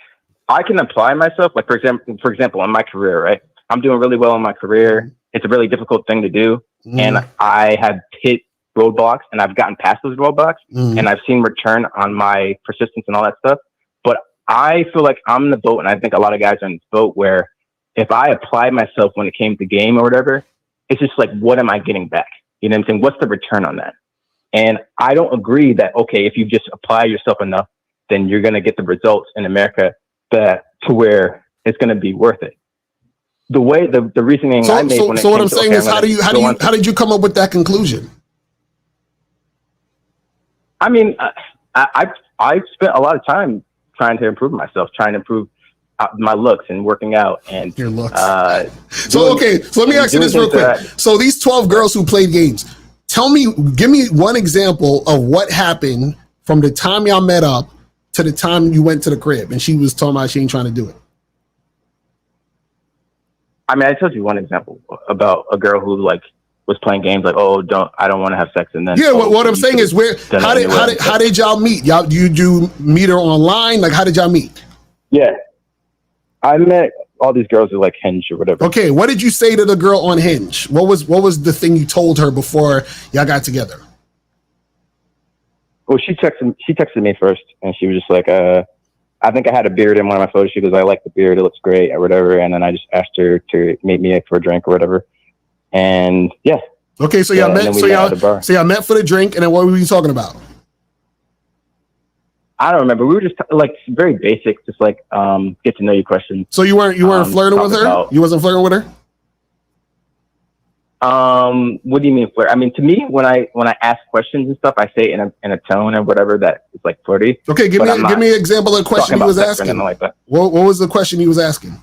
I can apply myself, like, for example, in my career, right? I'm doing really well in my career. It's a really difficult thing to do. And I have hit roadblocks and I've gotten past those roadblocks and I've seen return on my persistence and all that stuff. But I feel like I'm in the boat, and I think a lot of guys are in this boat where if I apply myself when it came to game or whatever, it's just like, what am I getting back? You know what I'm saying? What's the return on that? And I don't agree that, okay, if you just apply yourself enough, then you're going to get the results in America to where it's going to be worth it. The way, the reasoning I made when it so what came I'm to, saying is, how did you come up with that conclusion? I mean, I spent a lot of time trying to improve myself, trying to improve my looks and working out and your looks. So let me ask you this real quick. So these 12 girls who played games, give me one example of what happened from the time y'all met up to the time you went to the crib and she was talking about she ain't trying to do it. I mean, I told you one example about a girl who like was playing games like, I don't want to have sex, and then what I'm saying is, how did y'all meet? Did you meet her online? Like, how did y'all meet? Yeah, I met all these girls at like Hinge or whatever. Okay, what did you say to the girl on Hinge? What was the thing you told her before y'all got together? Well, she texted me first, and she was just like, I think I had a beard in one of my photos. She goes, I like the beard, it looks great, or whatever. And then I just asked her to meet me for a drink or whatever. And yeah. Okay, so y'all met. So y'all met for the drink, and then what were you talking about? I don't remember. We were just like very basic, just like get to know you questions. So you weren't flirting with her? You wasn't flirting with her? What do you mean flirt? I mean, to me, when I ask questions and stuff, I say it in a tone and whatever that is like flirty. Okay, give me an example of the question he was asking. Like that. What was the question he was asking?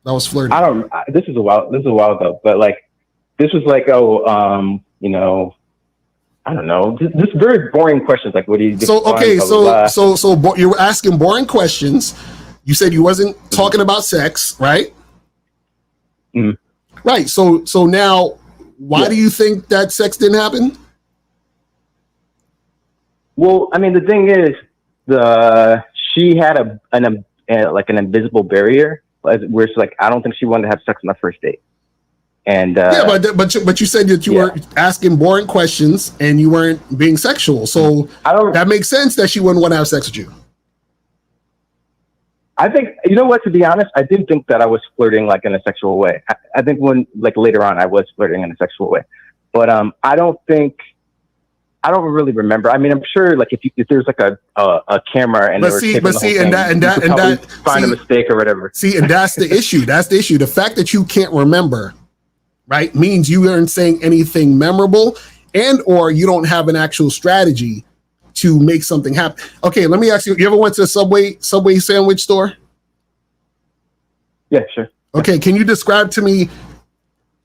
That was flirty. This is a while ago, but like this was like, you know, I don't know, just very boring questions. Like, what do you? So you were asking boring questions. You said you wasn't talking about sex, right? Mm. Right. So now, why do you think that sex didn't happen? Well, I mean, the thing is, she had an invisible barrier, where it's like, I don't think she wanted to have sex on the first date. And but you said that you were asking boring questions and you weren't being sexual. So that makes sense that she wouldn't want to have sex with you. I think, you know what, to be honest, I didn't think that I was flirting like in a sexual way. I think when like later on I was flirting in a sexual way, but I don't really remember. I mean, I'm sure like if there's like a camera and find a mistake or whatever. See, and that's the issue. That's the issue. The fact that you can't remember, right, means you aren't saying anything memorable, and or you don't have an actual strategy to make something happen. Okay, let me ask you, you ever went to a Subway sandwich store? Yeah, sure. Okay, can you describe to me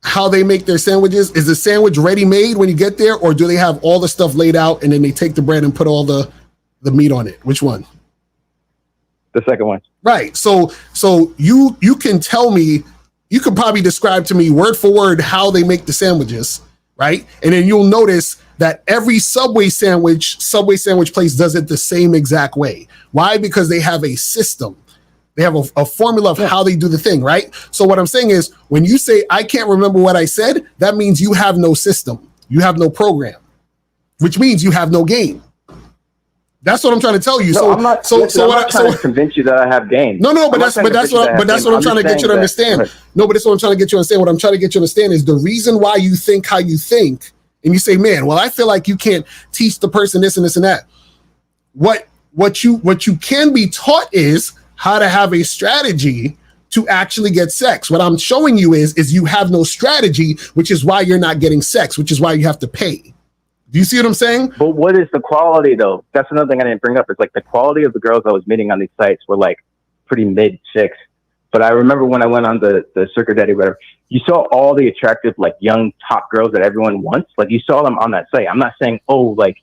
how they make their sandwiches? Is the sandwich ready made when you get there, or do they have all the stuff laid out and then they take the bread and put all the meat on it? Which one? The second one. Right. So you can tell me, you could probably describe to me word for word how they make the sandwiches, right? And then you'll notice that every Subway sandwich place does it the same exact way. Why? Because they have a system. They have a formula of how they do the thing, right? So what I'm saying is, when you say, I can't remember what I said, that means you have no system. You have no program, which means you have no game. That's what I'm trying to tell you. No, I'm not trying to convince you that I have game. No, but that's what I'm trying to get you to understand. No, but that's what I'm trying to get you to understand. What I'm trying to get you to understand is the reason why you think how you think, and you say, man, well, I feel like you can't teach the person this and this and that. What you can be taught is how to have a strategy to actually get sex. What I'm showing you is you have no strategy, which is why you're not getting sex, which is why you have to pay. Do you see what I'm saying? But what is the quality, though? That's another thing I didn't bring up. It's like the quality of the girls I was meeting on these sites were like pretty mid chicks. But I remember when I went on the Sugar Daddy, whatever, you saw all the attractive, like young top girls that everyone wants. Like you saw them on that site. I'm not saying, oh, like,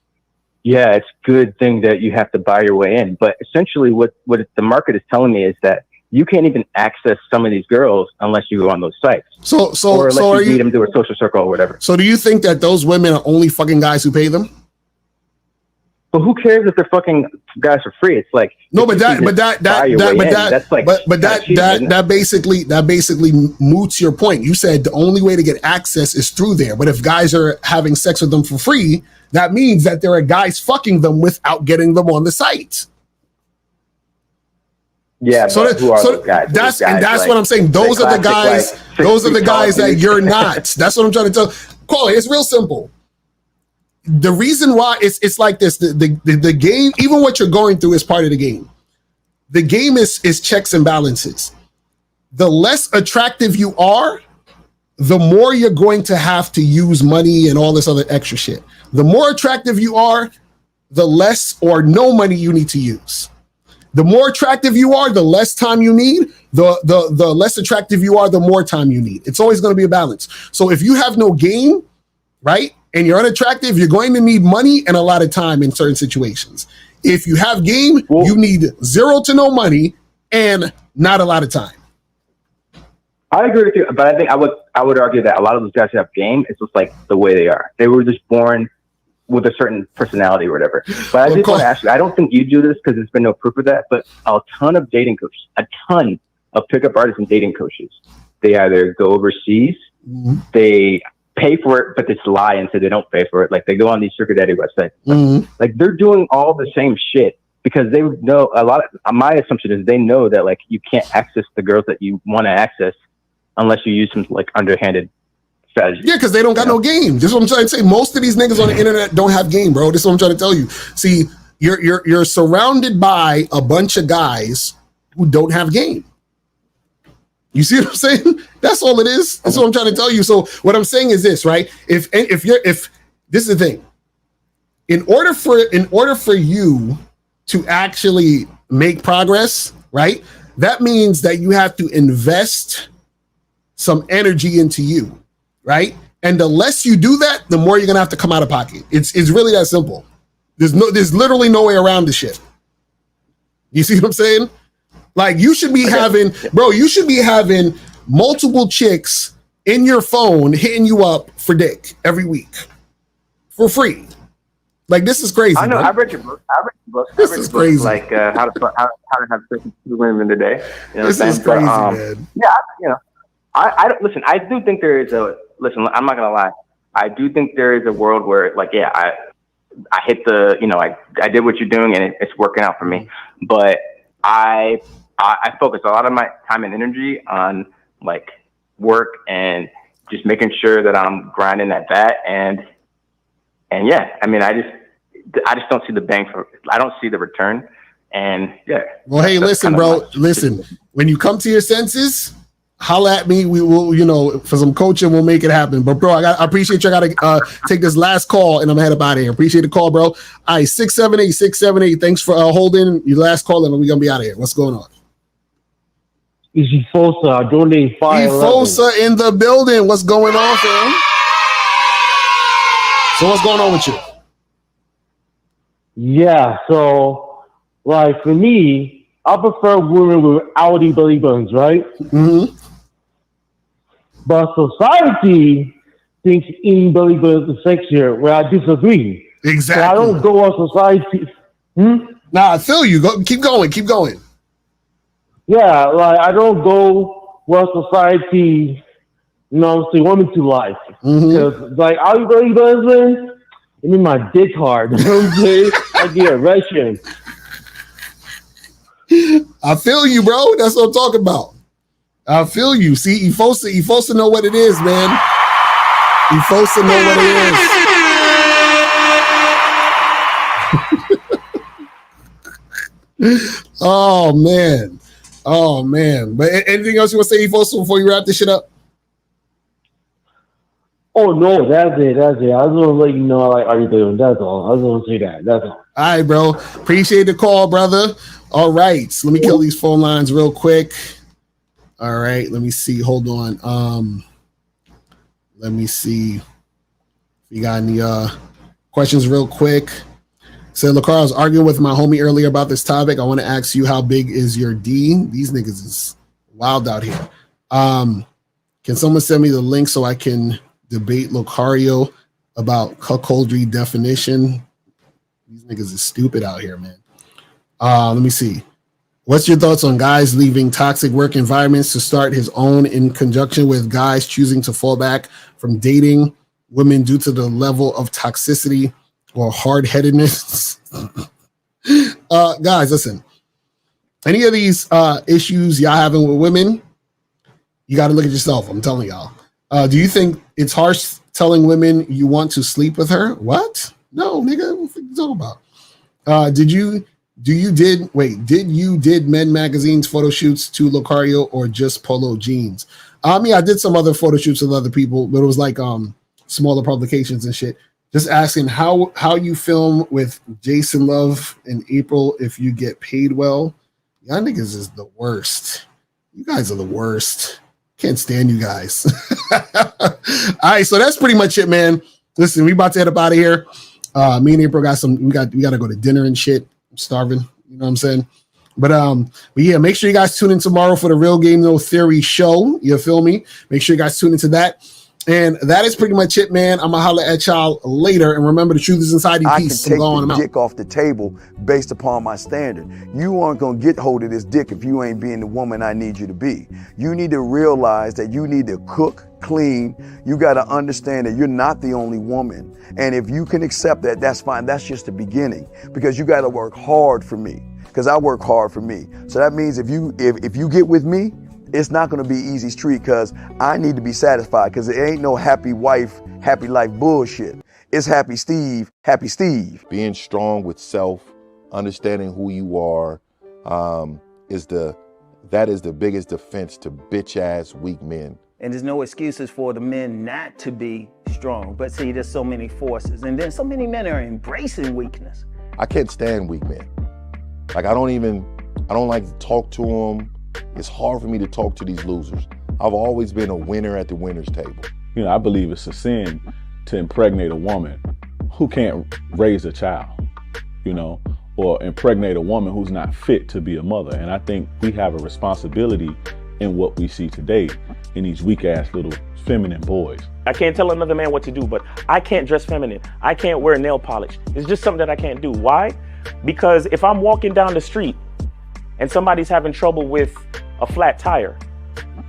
yeah, it's a good thing that you have to buy your way in. But essentially what the market is telling me is that you can't even access some of these girls unless you go on those sites. Or unless you meet them through a social circle or whatever. So do you think that those women are only fucking guys who pay them? But who cares if they're fucking guys for free? It's like no, but that basically moots your point. You said the only way to get access is through there. But if guys are having sex with them for free, that means that there are guys fucking them without getting them on the site. Yeah, so those guys? That's what I'm saying. Those are the guys. Those are the guys that you're not. That's what I'm trying to tell. Quality. It's real simple. The reason why it's like this, the game, even what you're going through is part of the game. The game is checks and balances. The less attractive you are, the more you're going to have to use money and all this other extra shit. The more attractive you are, the less or no money you need to use. The more attractive you are, the less time you need. The less attractive you are, the more time you need. It's always going to be a balance. So if you have no game, right, and you're unattractive, you're going to need money and a lot of time in certain situations. If you have game, you need zero to no money and not a lot of time. I agree with you, but I think I would argue that a lot of those guys who have game, it's just like the way they are. They were just born with a certain personality or whatever. But I just want to ask you, I don't think you do this because there's been no proof of that, but a ton of dating coaches, a ton of pickup artists and dating coaches, they either go overseas, they pay for it, but just lie and say they don't pay for it. Like they go on these sugar daddy websites. Like they're doing all the same shit because they know my assumption is they know that like you can't access the girls that you want to access unless you use some like underhanded strategy. Yeah, because they don't got no game. This is what I'm trying to say. Most of these niggas on the internet don't have game, bro. This is what I'm trying to tell you. See, you're surrounded by a bunch of guys who don't have game. You see what I'm saying? That's all it is. That's what I'm trying to tell you. So what I'm saying is this, right? If this is the thing, in order for you to actually make progress, right? That means that you have to invest some energy into you, right? And the less you do that, the more you're gonna have to come out of pocket. It's really that simple. There's literally no way around this shit. You see what I'm saying? Like you should be having multiple chicks in your phone hitting you up for dick every week for free. Like this is crazy. I know. Bro. I read your book. This is crazy. Like how to have sex with 2 women in a day. You know this is crazy, man. Yeah, I don't listen. I do think there is I'm not gonna lie. I do think there is a world where like I hit the I did what you're doing and it's working out for me. But I focus a lot of my time and energy on like work and just making sure that I'm grinding at that and yeah, I mean I just don't see the bang for I don't see the return and yeah. Well, hey, listen, bro. Listen, when you come to your senses, holla at me. We will, for some coaching, we'll make it happen. But bro, I appreciate you. I gotta take this last call and I'm head up out of here. Appreciate the call, bro. All right, 678. Thanks for holding your last call and we're gonna be out of here. What's going on? Easy Fosa, donating 5. Fosa in the building. What's going on, fam? So what's going on with you? Yeah, so like for me, I prefer women with outy belly buttons, right? Mm-hmm. But society thinks eating belly buttons is sexier, where I disagree. Exactly. So I don't go on society. Nah, I feel you. Keep going. Yeah, like I don't go where society, see women to life. Because like all you really doing, you mean my dick hard. You know what I'm saying? Like the erection. I feel you, bro. That's what I'm talking about. I feel you. See, you supposed to know what it is, man. You supposed to know what it is. Oh man. But anything else you want to say, Efosa, before you wrap this shit up? Oh no, that's it. I just want to let you know like are you doing. That's all. I just want to say that. That's all. All right, bro. Appreciate the call, brother. All right. So let me kill these phone lines real quick. All right. Let me see. Hold on. Let me see if you got any questions real quick. So LaCar, I was arguing with my homie earlier about this topic. I want to ask you, how big is your D? These niggas is wild out here. Can someone send me the link so I can debate Locario about cuckoldry definition? These niggas is stupid out here, man. Let me see. What's your thoughts on guys leaving toxic work environments to start his own in conjunction with guys choosing to fall back from dating women due to the level of toxicity or hard-headedness? Guys, listen. Any of these issues y'all having with women, you got to look at yourself. I'm telling y'all. Do you think it's harsh telling women you want to sleep with her? What? No, nigga. What are you talking about? Did you did Men Magazine's photo shoots to Locario or just polo jeans? I did some other photo shoots with other people, but it was like smaller publications and shit. Just asking how you film with Jason Love in April if you get paid well. Y'all niggas is the worst. You guys are the worst. Can't stand you guys. All right, so that's pretty much it, man. Listen, we about to head up out of here. Me and April we got to go to dinner and shit. I'm starving, you know what I'm saying? But yeah, make sure you guys tune in tomorrow for the Real Game No Theory show. You feel me? Make sure you guys tune into that. And that is pretty much it, man. I'm gonna holler at y'all later. And remember, the truth is inside you. Peace. I can take the dick off the table based upon my standard. You aren't gonna get hold of this dick if you ain't being the woman I need you to be. You need to realize that you need to cook, clean. You got to understand that you're not the only woman. And if you can accept that, that's fine. That's just the beginning, because you got to work hard for me, because I work hard for me. So that means if you get with me, it's not going to be easy street, because I need to be satisfied, because it ain't no happy wife, happy life bullshit. It's happy Steve, happy Steve. Being strong with self, understanding who you are, that is the biggest defense to bitch ass weak men. And there's no excuses for the men not to be strong. But see, there's so many forces. And then so many men are embracing weakness. I can't stand weak men. Like, I don't like to talk to them. It's hard for me to talk to these losers. I've always been a winner at the winner's table. I believe it's a sin to impregnate a woman who can't raise a child, or impregnate a woman who's not fit to be a mother. And I think we have a responsibility in what we see today in these weak ass little feminine boys. I can't tell another man what to do, but I can't dress feminine. I can't wear nail polish. It's just something that I can't do. Why? Because if I'm walking down the street and somebody's having trouble with a flat tire,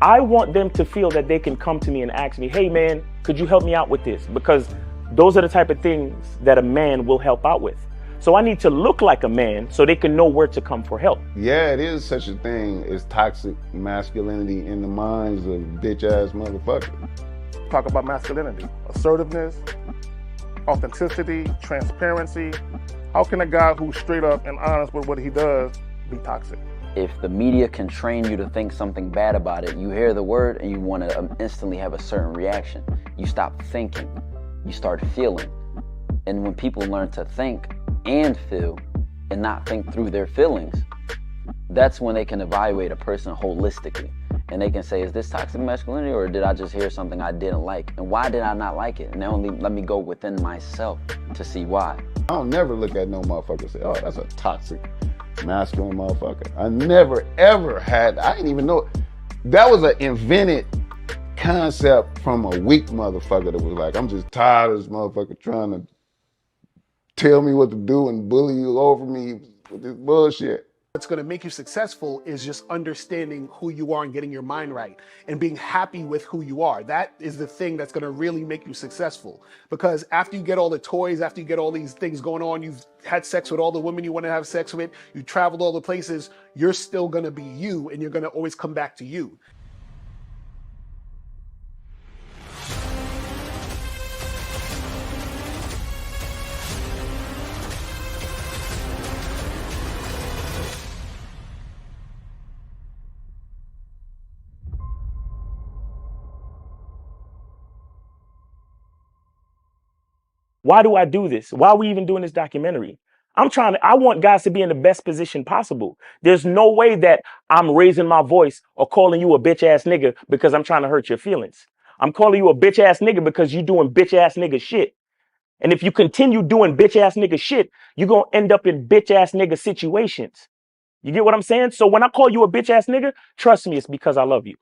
I want them to feel that they can come to me and ask me, hey man, could you help me out with this? Because those are the type of things that a man will help out with. So I need to look like a man so they can know where to come for help. Yeah, it is such a thing as toxic masculinity in the minds of bitch ass motherfuckers. Talk about masculinity, assertiveness, authenticity, transparency. How can a guy who's straight up and honest with what he does be toxic? If the media can train you to think something bad about it, you hear the word and you want to instantly have a certain reaction. You stop thinking, you start feeling. And when people learn to think and feel and not think through their feelings, that's when they can evaluate a person holistically. And they can say, is this toxic masculinity, or did I just hear something I didn't like? And why did I not like it? And only let me go within myself to see why. I don't never look at no motherfucker and say, oh, that's a toxic masculine motherfucker. I never ever had, I didn't even know. That was an invented concept from a weak motherfucker that was like, I'm just tired of this motherfucker trying to tell me what to do and bully you over me with this bullshit. What's going to make you successful is just understanding who you are and getting your mind right and being happy with who you are. That is the thing that's going to really make you successful. Because after you get all the toys, after you get all these things going on, you've had sex with all the women you want to have sex with, you traveled all the places, you're still going to be you, and you're going to always come back to you. Why do I do this? Why are we even doing this documentary? I want guys to be in the best position possible. There's no way that I'm raising my voice or calling you a bitch ass nigga because I'm trying to hurt your feelings. I'm calling you a bitch ass nigga because you're doing bitch ass nigga shit. And if you continue doing bitch ass nigga shit, you're going to end up in bitch ass nigga situations. You get what I'm saying? So when I call you a bitch ass nigga, trust me, it's because I love you.